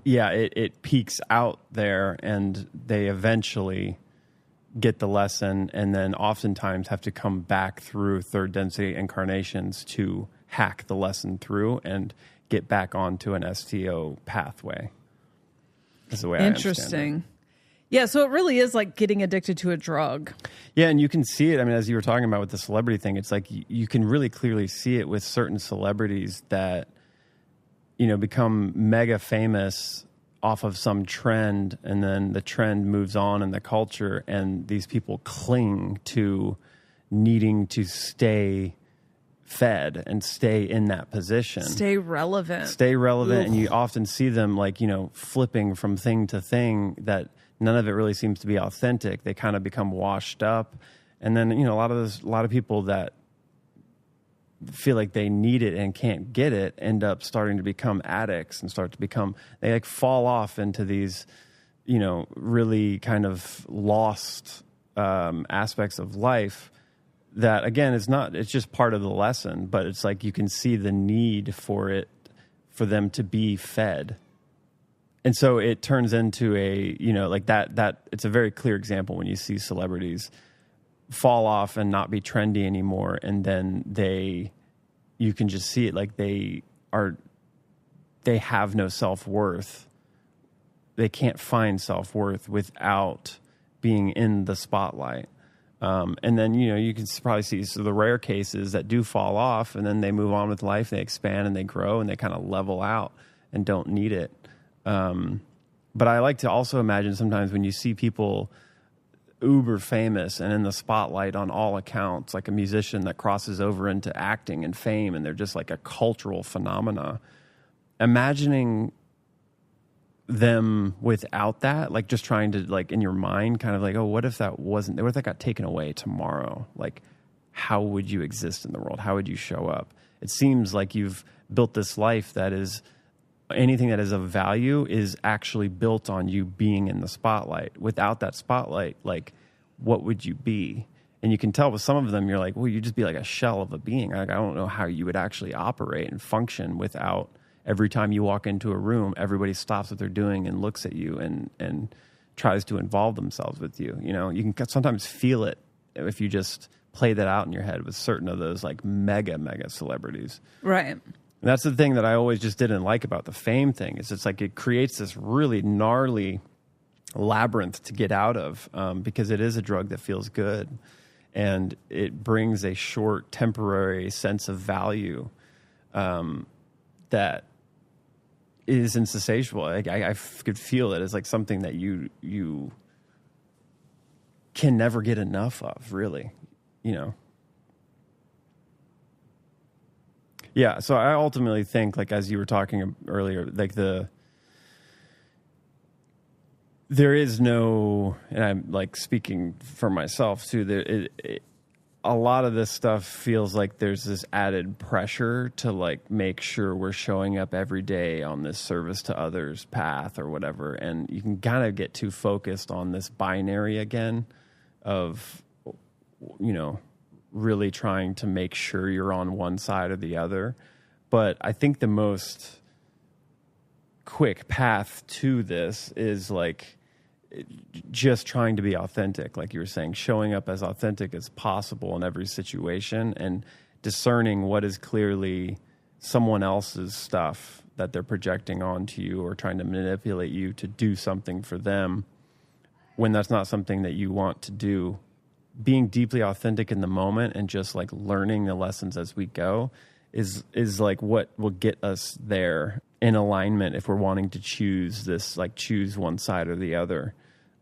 it peaks out there, and they eventually get the lesson, and then oftentimes have to come back through third density incarnations to hack the lesson through and get back onto an STO pathway. That's the way I understand it. Yeah, so it really is like getting addicted to a drug. Yeah, and you can see it. I mean, as you were talking about with the celebrity thing, it's like you can really clearly see it with certain celebrities that, become mega famous off of some trend, and then the trend moves on in the culture, and these people cling to needing to stay fed and stay in that position. Stay relevant. Ugh. And you often see them like, flipping from thing to thing that none of it really seems to be authentic. They kind of become washed up. And then, a lot of people that feel like they need it and can't get it end up starting to become addicts and they like fall off into these, really kind of lost aspects of life that, again, it's just part of the lesson, but it's like you can see the need for them to be fed. And so it turns into that it's a very clear example when you see celebrities fall off and not be trendy anymore. And then you can just see it like they have no self-worth. They can't find self-worth without being in the spotlight. And then, you can probably see the rare cases that do fall off, and then they move on with life, they expand and they grow and they kind of level out and don't need it. But I like to also imagine sometimes when you see people uber famous and in the spotlight on all accounts, like a musician that crosses over into acting and fame, and they're just like a cultural phenomena, imagining them without that, like just trying to like in your mind kind of like, oh, what if that got taken away tomorrow? Like, how would you exist in the world? How would you show up? It seems like you've built this life that is anything that is of value is actually built on you being in the spotlight. Without that spotlight, like, what would you be? And you can tell with some of them, you're like, well, you'd just be like a shell of a being. Like, I don't know how you would actually operate and function without every time you walk into a room, everybody stops what they're doing and looks at you and tries to involve themselves with you. You know, you can sometimes feel it if you just play that out in your head with certain of those like mega celebrities. Right. And that's the thing that I always just didn't like about the fame thing, is it's like it creates this really gnarly labyrinth to get out of, because it is a drug that feels good and it brings a short temporary sense of value that is insatiable. Like I could feel it as like something that you can never get enough of, really, you know? Yeah. So I ultimately think, like, as you were talking earlier, like there is no, and I'm like speaking for myself too, a lot of this stuff feels like there's this added pressure to like make sure we're showing up every day on this service to others path or whatever. And you can kind of get too focused on this binary again of, you know, really trying to make sure you're on one side or the other. But I think the most quick path to this is like just trying to be authentic, like you were saying, showing up as authentic as possible in every situation and discerning what is clearly someone else's stuff that they're projecting onto you or trying to manipulate you to do something for them when that's not something that you want to do. Being deeply authentic in the moment and just like learning the lessons as we go is like what will get us there in alignment if we're wanting to choose this, like choose one side or the other.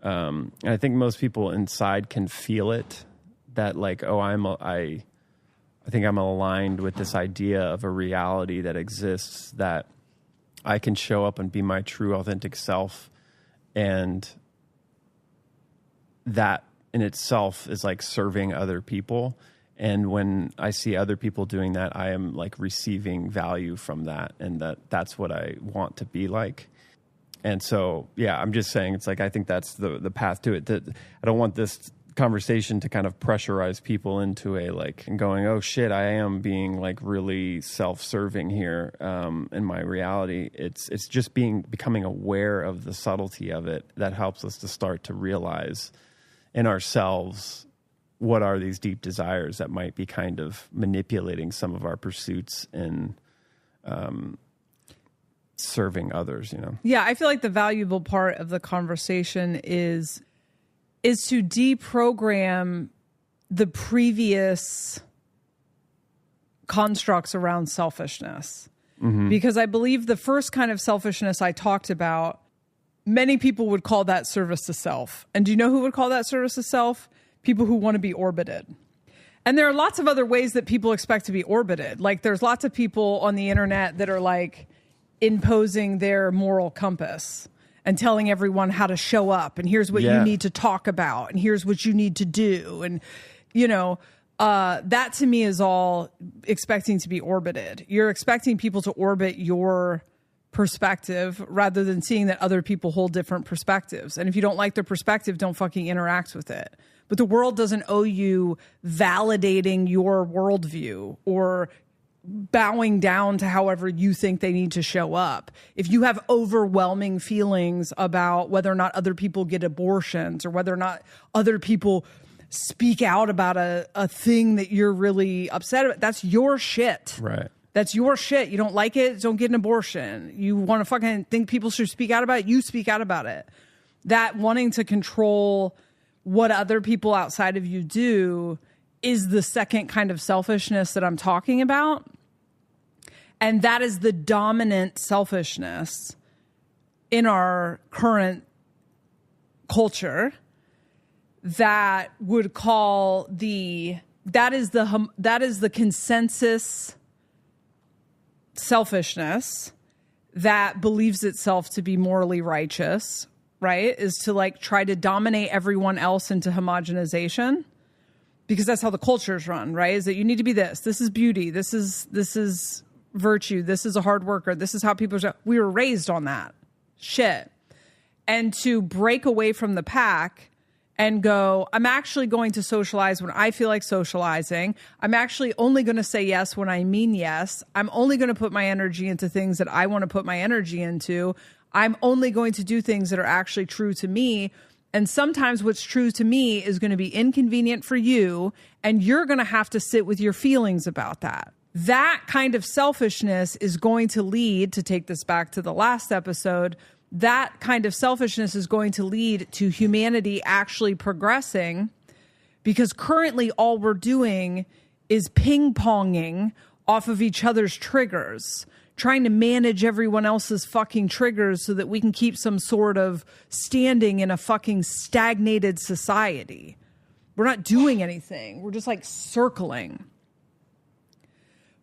And I think most people inside can feel it, that like, oh, I think I'm aligned with this idea of a reality that exists, that I can show up and be my true authentic self. And that in itself is like serving other people. And when I see other people doing that, I am like receiving value from that. And that's what I want to be like. And so, yeah, I'm just saying, it's like, I think that's the path to it. That I don't want this conversation to kind of pressurize people into a like, and going, oh shit, I am being like really self-serving here in my reality. It's just becoming aware of the subtlety of it that helps us to start to realize in ourselves what are these deep desires that might be kind of manipulating some of our pursuits and serving others, you know? Yeah, I feel like the valuable part of the conversation is to deprogram the previous constructs around selfishness. Mm-hmm. Because I believe the first kind of selfishness I talked about, many people would call that service to self. And do you know who would call that service to self? People who want to be orbited. And there are lots of other ways that people expect to be orbited. Like there's lots of people on the internet that are like imposing their moral compass and telling everyone how to show up. And here's what you need to talk about. And here's what you need to do. And, you know, that to me is all expecting to be orbited. You're expecting people to orbit your perspective rather than seeing that other people hold different perspectives. And if you don't like their perspective, don't fucking interact with it. But the world doesn't owe you validating your worldview or bowing down to however you think they need to show up. If you have overwhelming feelings about whether or not other people get abortions or whether or not other people speak out about a thing that you're really upset about, that's your shit. Right. That's your shit. You don't like it, don't get an abortion. You want to fucking think people should speak out about it, you speak out about it. That wanting to control what other people outside of you do is the second kind of selfishness that I'm talking about. And that is the dominant selfishness in our current culture that would call that is the consensus selfishness that believes itself to be morally righteous, right? Is to like try to dominate everyone else into homogenization, because that's how the cultures run, right? Is that you need to be this is beauty, this is virtue. This is a hard worker. This is how people are. We were raised on that shit. And to break away from the pack and go, I'm actually going to socialize when I feel like socializing. I'm actually only going to say yes when I mean yes. I'm only going to put my energy into things that I want to put my energy into. I'm only going to do things that are actually true to me. And sometimes what's true to me is going to be inconvenient for you, and you're going to have to sit with your feelings about that. That kind of selfishness is going to lead, to take this back to the last episode, that kind of selfishness is going to lead to humanity actually progressing, because currently all we're doing is ping-ponging off of each other's triggers, trying to manage everyone else's fucking triggers so that we can keep some sort of standing in a fucking stagnated society. We're not doing anything. We're just like circling.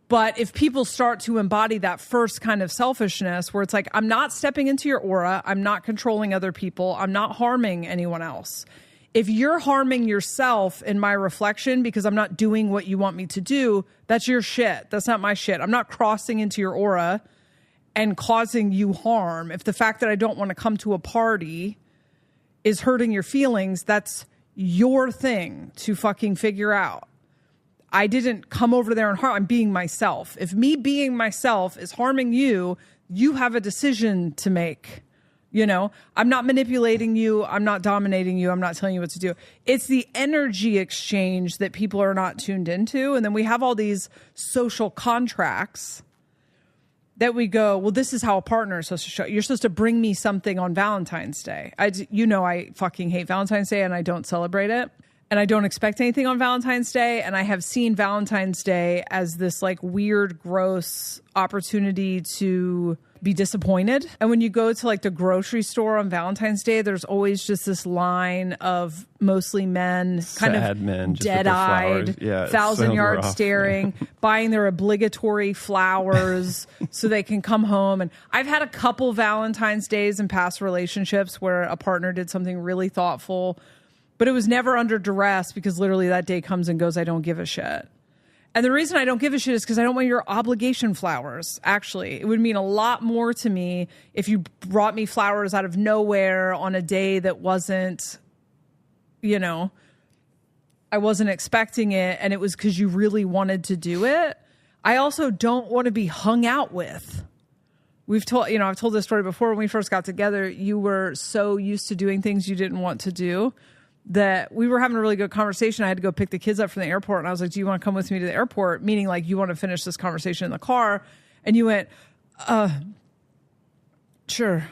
But if people start to embody that first kind of selfishness where it's like, I'm not stepping into your aura, I'm not controlling other people, I'm not harming anyone else. If you're harming yourself in my reflection because I'm not doing what you want me to do, that's your shit. That's not my shit. I'm not crossing into your aura and causing you harm. If the fact that I don't want to come to a party is hurting your feelings, that's your thing to fucking figure out. I didn't come over there and harm. I'm being myself. If me being myself is harming you, you have a decision to make. You know, I'm not manipulating you. I'm not dominating you. I'm not telling you what to do. It's the energy exchange that people are not tuned into. And then we have all these social contracts that we go, well, this is how a partner is supposed to show. You're supposed to bring me something on Valentine's Day. I fucking hate Valentine's Day and I don't celebrate it. And I don't expect anything on Valentine's Day. And I have seen Valentine's Day as this like weird, gross opportunity to be disappointed. And when you go to like the grocery store on Valentine's Day, there's always just this line of mostly men, kind Sad of men, dead-eyed, 1,000-yard staring, buying their obligatory flowers so they can come home. And I've had a couple Valentine's Days in past relationships where a partner did something really thoughtful, but it was never under duress because literally that day comes and goes, I don't give a shit. And the reason I don't give a shit is because I don't want your obligation flowers, actually. It would mean a lot more to me if you brought me flowers out of nowhere on a day that wasn't, you know, I wasn't expecting it and it was because you really wanted to do it. I also don't want to be hung out with. I've told this story before. When we first got together, you were so used to doing things you didn't want to do that we were having a really good conversation. I had to go pick the kids up from the airport. And I was like, do you want to come with me to the airport? Meaning like, you want to finish this conversation in the car. And you went, sure.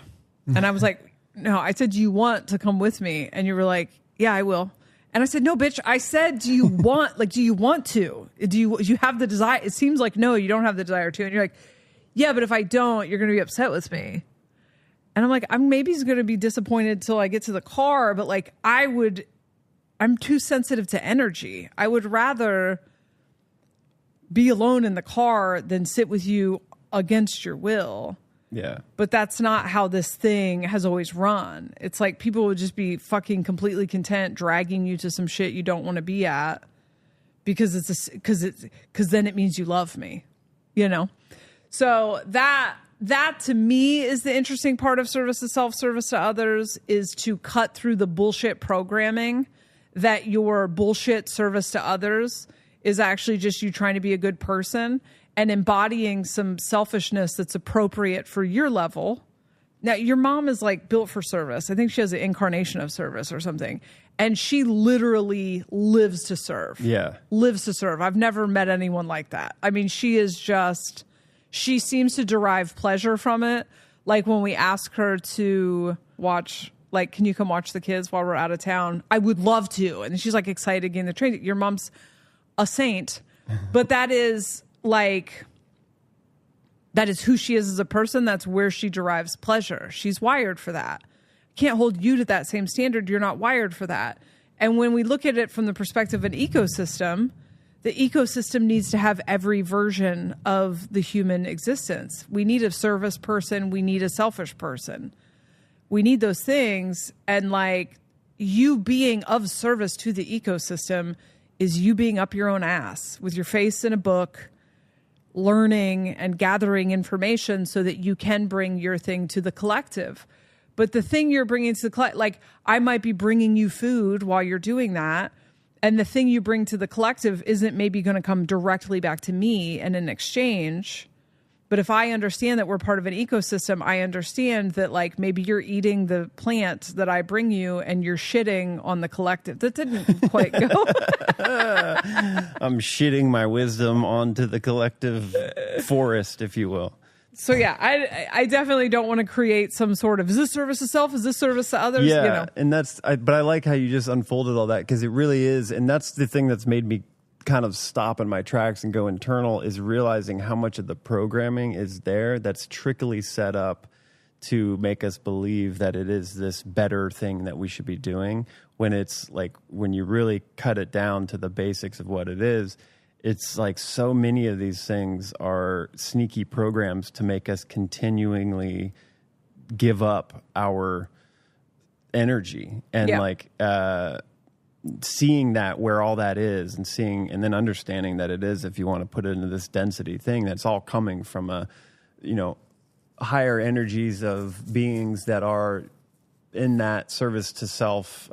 And I was like, no, I said, do you want to come with me? And you were like, yeah, I will. And I said, no, bitch, I said, do you want to? Do you have the desire? It seems like, no, you don't have the desire to. And you're like, yeah, but if I don't, you're going to be upset with me. And I'm like, I'm maybe going to be disappointed till I get to the car, but like I'm too sensitive to energy. I would rather be alone in the car than sit with you against your will. Yeah. But that's not how this thing has always run. It's like people would just be fucking completely content dragging you to some shit you don't want to be at because then it means you love me, you know? So that to me is the interesting part of service to self, service to others, is to cut through the bullshit programming that your bullshit service to others is actually just you trying to be a good person and embodying some selfishness that's appropriate for your level. Now, your mom is like built for service. I think she has an incarnation of service or something. And she literally lives to serve. Yeah. Lives to serve. I've never met anyone like that. I mean, she seems to derive pleasure from it. Like when we ask her to watch, like, can you come watch the kids while we're out of town? I would love to. And she's like excited getting the train. Your mom's a saint. But that is who she is as a person. That's where she derives pleasure. She's wired for that. Can't hold you to that same standard. You're not wired for that. And when we look at it from the perspective of an ecosystem, the ecosystem needs to have every version of the human existence. We need a service person. We need a selfish person. We need those things. And like, you being of service to the ecosystem is you being up your own ass with your face in a book, learning and gathering information so that you can bring your thing to the collective. But the thing you're bringing to the collective, like I might be bringing you food while you're doing that. And the thing you bring to the collective isn't maybe going to come directly back to me in an exchange. But if I understand that we're part of an ecosystem, I understand that like maybe you're eating the plant that I bring you and you're shitting on the collective. That didn't quite go. I'm shitting my wisdom onto the collective forest, if you will. So yeah, I definitely don't want to create some sort of, is this service to self? Is this service to others? Yeah, you know? and but I like how you just unfolded all that, because it really is, and that's the thing that's made me kind of stop in my tracks and go internal, is realizing how much of the programming is there that's trickily set up to make us believe that it is this better thing that we should be doing, when it's like, when you really cut it down to the basics of what it is, it's like so many of these things are sneaky programs to make us continually give up our energy. And seeing that where all that is, and then understanding that it is, if you want to put it into this density thing, that's all coming from higher energies of beings that are in that service to self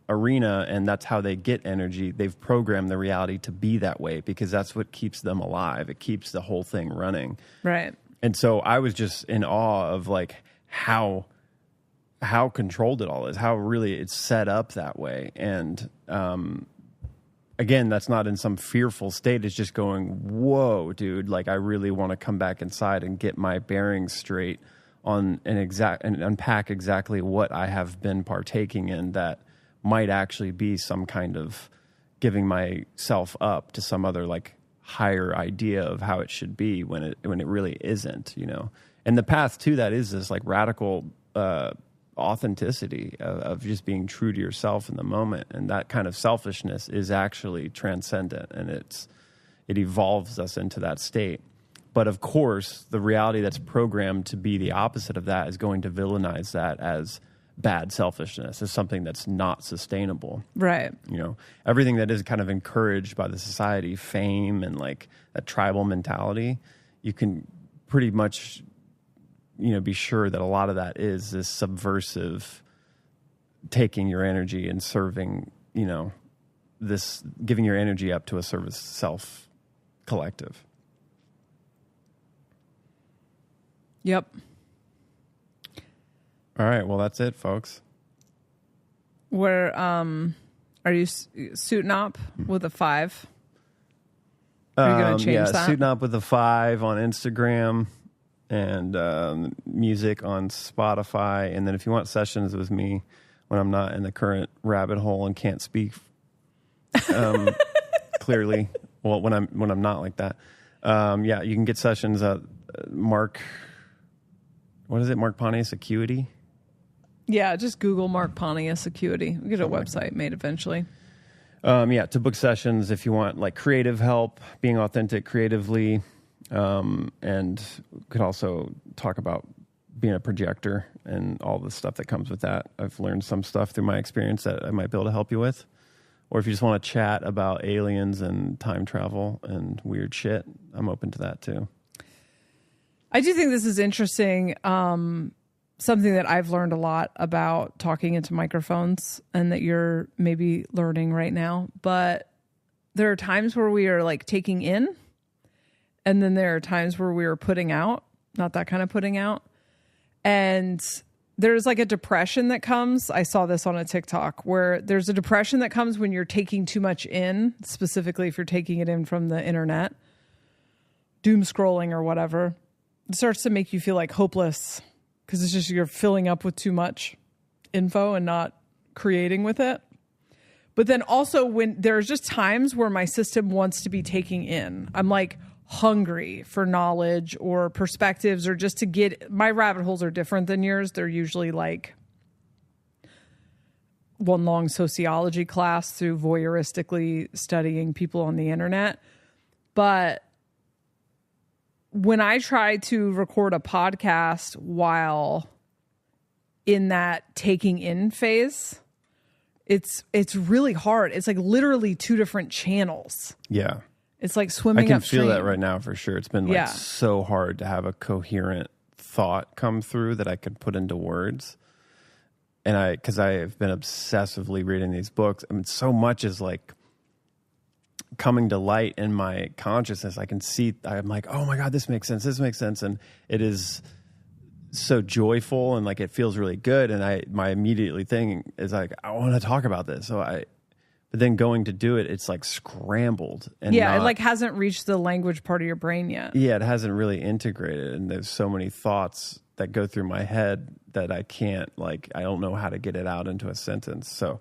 arena, and that's how they get energy. They've programmed the reality to be that way because that's what keeps them alive. It keeps the whole thing running. Right. And so I was just in awe of like how controlled it all is, how really it's set up that way. And again, that's not in some fearful state. It's just going, whoa, dude, like I really want to come back inside and get my bearings straight on and unpack exactly what I have been partaking in that might actually be some kind of giving myself up to some other like higher idea of how it should be when it really isn't, you know. And the path to that is this like radical authenticity of just being true to yourself in the moment, and that kind of selfishness is actually transcendent, and it evolves us into that state. But of course, the reality that's programmed to be the opposite of that is going to villainize that as bad selfishness, as something that's not sustainable. Right. You know, everything that is kind of encouraged by the society, fame and like that tribal mentality, you can pretty much, be sure that a lot of that is this subversive taking your energy and serving, this giving your energy up to a service self collective. Yep. All right. Well, that's it, folks. Are you suiting up with a 5? Are you going to change that? Suiting up with a 5 on Instagram and music on Spotify. And then if you want sessions with me when I'm not in the current rabbit hole and can't speak clearly, well, when I'm not like that, you can get sessions at Mark. What is it? Mark Pontius Acuity. Yeah, just Google Mark Pontius Acuity. We get a website made eventually. To book sessions if you want like creative help, being authentic creatively, and could also talk about being a projector and all the stuff that comes with that. I've learned some stuff through my experience that I might be able to help you with. Or if you just want to chat about aliens and time travel and weird shit, I'm open to that too. I do think this is interesting. Something that I've learned a lot about talking into microphones, and that you're maybe learning right now. But there are times where we are like taking in, and then there are times where we are putting out, not that kind of putting out. And there's like a depression that comes. I saw this on a TikTok where there's a depression that comes when you're taking too much in, specifically if you're taking it in from the internet, doom scrolling or whatever. It starts to make you feel like hopeless because it's just you're filling up with too much info and not creating with it. But then also when there's just times where my system wants to be taking in, I'm like hungry for knowledge or perspectives, or just to get, my rabbit holes are different than yours. They're usually like one long sociology class through voyeuristically studying people on the internet. But when I try to record a podcast while in that taking in phase, it's really hard. It's like literally 2 different channels. Yeah. It's like swimming I can upstream. feel that right now for sure. It's been like so hard to have a coherent thought come through that I could put into words. And because I've been obsessively reading these books, I mean, so much is like coming to light in my consciousness. I can see, I'm like, oh my God, this makes sense. This makes sense. And it is so joyful and like, it feels really good. And my immediately thing is like, I want to talk about this. But then going to do it, it's like scrambled. And it like hasn't reached the language part of your brain yet. Yeah, it hasn't really integrated. And there's so many thoughts that go through my head that I can't, like, I don't know how to get it out into a sentence. So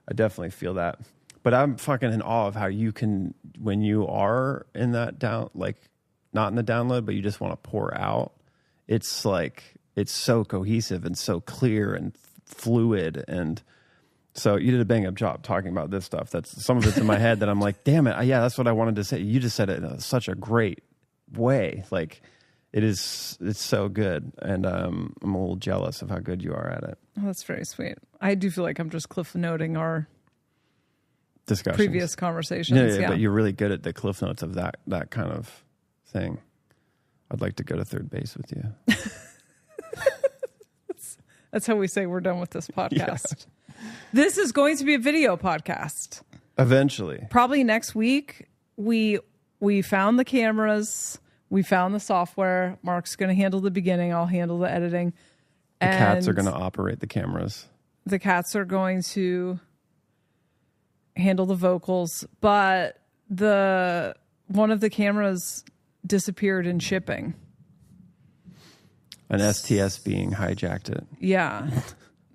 I definitely feel that. But I'm fucking in awe of how you can, when you are in that like not in the download, but you just want to pour out. It's like, it's so cohesive and so clear and fluid. And so you did a bang up job talking about this stuff. That's some of it's in my head that I'm like, damn it. Yeah, that's what I wanted to say. You just said it in such a great way. Like it's so good. And I'm a little jealous of how good you are at it. Oh, that's very sweet. I do feel like I'm just cliff noting our discussions, previous conversations. Yeah, but you're really good at the cliff notes of that kind of thing. I'd like to go to third base with you. That's how we say we're done with this podcast. Yeah. This is going to be a video podcast. Eventually. Probably next week. We found the cameras. We found the software. Mark's going to handle the beginning. I'll handle the editing. The cats are going to operate the cameras. The cats are going to handle the vocals. But one of the cameras disappeared in shipping. An STS being hijacked it. Yeah.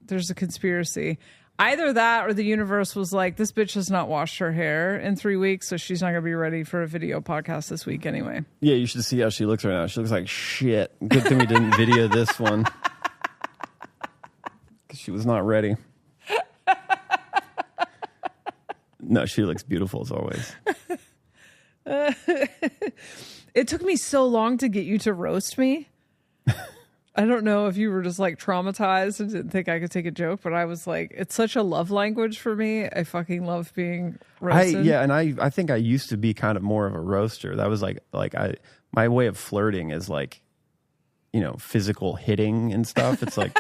There's a conspiracy. Either that or the universe was like, this bitch has not washed her hair in 3 weeks, so she's not going to be ready for a video podcast this week anyway. Yeah, you should see how she looks right now. She looks like shit. Good thing we didn't video this one. Because she was not ready. No, she looks beautiful as always. It took me so long to get you to roast me. I don't know if you were just like traumatized and didn't think I could take a joke, but I was like, it's such a love language for me. I fucking love being roasted. And I think I used to be kind of more of a roaster. That was my way of flirting is like, physical hitting and stuff. It's like,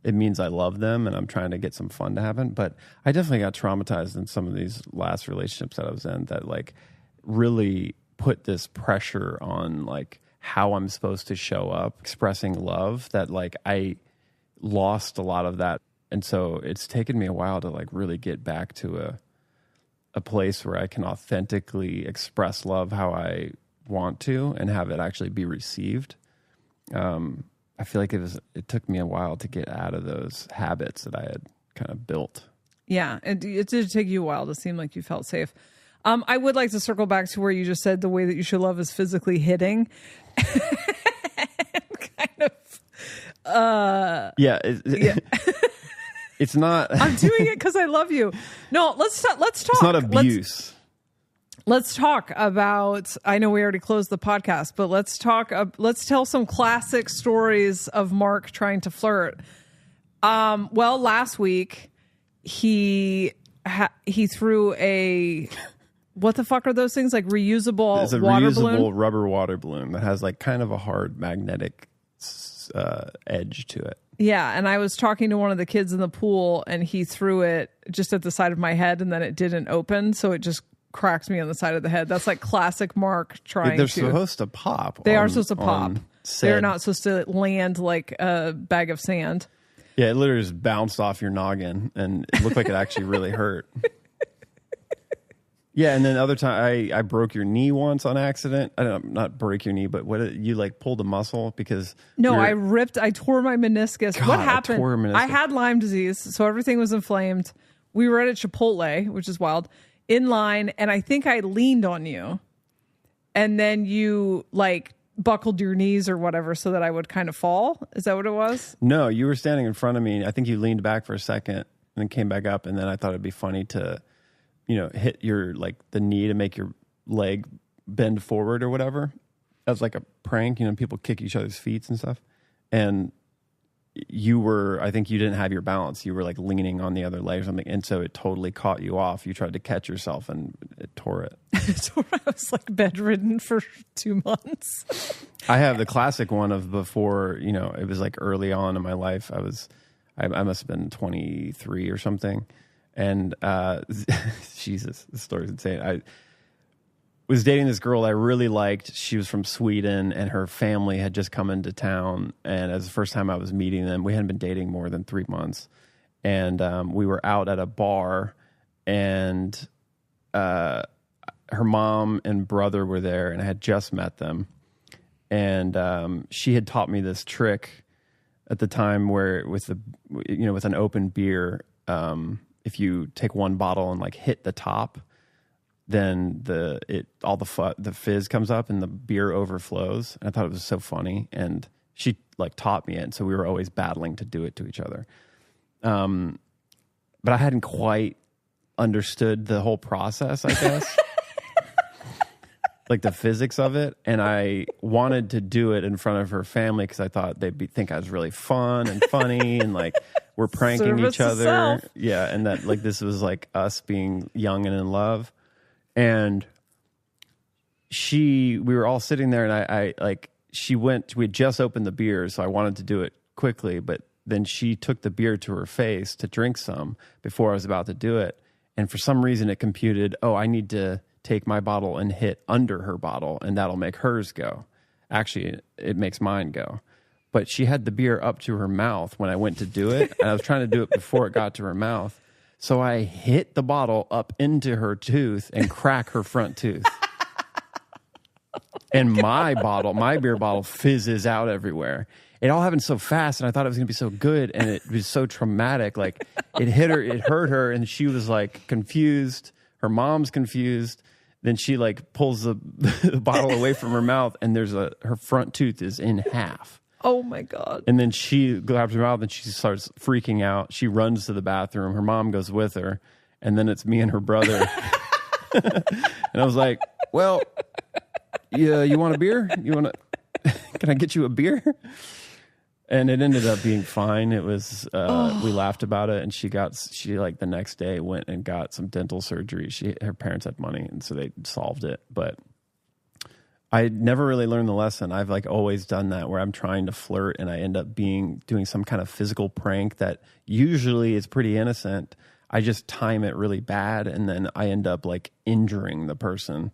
it means I love them and I'm trying to get some fun to happen. But I definitely got traumatized in some of these last relationships that I was in that like really put this pressure on like how I'm supposed to show up expressing love, that like I lost a lot of that. And so it's taken me a while to like really get back to a place where I can authentically express love how I want to and have it actually be received. I feel like it took me a while to get out of those habits that I had kind of built. Yeah, it did take you a while to seem like you felt safe. I would like to circle back to where you just said the way that you should love is physically hitting. Kind of. Yeah. It's not. I'm doing it because I love you. No, let's talk. It's not abuse. Let's talk about, I know we already closed the podcast, but let's tell some classic stories of Mark trying to flirt. Well, last week he threw a, what the fuck are those things? Like reusable it's a water reusable balloon? Rubber water balloon that has like kind of a hard magnetic edge to it. Yeah, and I was talking to one of the kids in the pool and he threw it just at the side of my head and then it didn't open, so it just cracked me on the side of the head. That's like classic Mark trying They're supposed to pop. They are supposed to pop. They're not supposed to land like a bag of sand. Yeah, it literally just bounced off your noggin and it looked like it actually really hurt. Yeah, and then the other time I broke your knee once on accident. I don't know, not break your knee, but you like pulled a muscle because I tore my meniscus. God, what happened? I tore a meniscus. I had Lyme disease, so everything was inflamed. We were at Chipotle, which is wild, in line, and I think I leaned on you, and then you like buckled your knees or whatever so that I would kind of fall. Is that what it was? No, you were standing in front of me. I think you leaned back for a second and then came back up, and then I thought it'd be funny to hit your, like, the knee to make your leg bend forward or whatever. As like a prank, people kick each other's feet and stuff. And I think you didn't have your balance. You were like leaning on the other leg or something. And so it totally caught you off. You tried to catch yourself and it tore it. I was like bedridden for 2 months. I have the classic one of before, it was like early on in my life. I must have been 23 or something. And Jesus, this story's insane. I was dating this girl I really liked. She was from Sweden, and her family had just come into town. And as the first time I was meeting them, we hadn't been dating more than 3 months. And we were out at a bar, and her mom and brother were there, and I had just met them. And she had taught me this trick at the time where with an open beer, if you take one bottle and like hit the top, then the fizz comes up and the beer overflows. And I thought it was so funny, and she like taught me it. So we were always battling to do it to each other. But I hadn't quite understood the whole process, I guess. Like the physics of it. And I wanted to do it in front of her family because I thought think I was really fun and funny and like we're pranking each other. Yeah. And that like this was like us being young and in love. And we were all sitting there, and we had just opened the beer, so I wanted to do it quickly, but then she took the beer to her face to drink some before I was about to do it. And for some reason it computed, I need to take my bottle and hit under her bottle, and that'll make hers go. Actually, it makes mine go. But she had the beer up to her mouth when I went to do it, and I was trying to do it before it got to her mouth. So I hit the bottle up into her tooth and crack her front tooth. And my beer bottle fizzes out everywhere. It all happened so fast, and I thought it was going to be so good, and it was so traumatic. Like, it hurt her, and she was like confused. Her mom's confused. Then she like pulls the bottle away from her mouth, and her front tooth is in half. Oh my God. And then she grabs her mouth and she starts freaking out. She runs to the bathroom. Her mom goes with her. And then it's me and her brother. And I was like, well, yeah, you want a beer? Can I get you a beer? And it ended up being fine. It was, we laughed about it. And she like the next day went and got some dental surgery. Her parents had money, and so they solved it. But I never really learned the lesson. I've like always done that where I'm trying to flirt and I end up doing some kind of physical prank that usually is pretty innocent. I just time it really bad, and then I end up like injuring the person.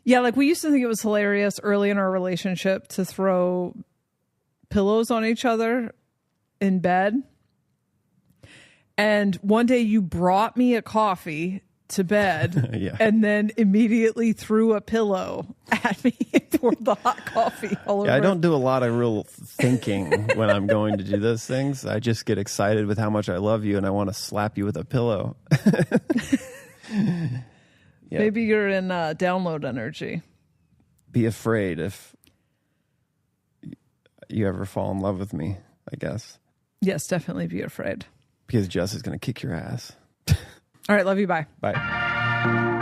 Yeah, like we used to think it was hilarious early in our relationship to throw pillows on each other in bed. And one day you brought me a coffee to bed yeah. and then immediately threw a pillow at me and poured the hot coffee all over. I don't do a lot of real thinking when I'm going to do those things. I just get excited with how much I love you and I want to slap you with a pillow. Yeah. Maybe you're in download energy. Be afraid if you ever fall in love with me, I guess. Yes, definitely be afraid. Because Jess is going to kick your ass. All right, love you. Bye. Bye.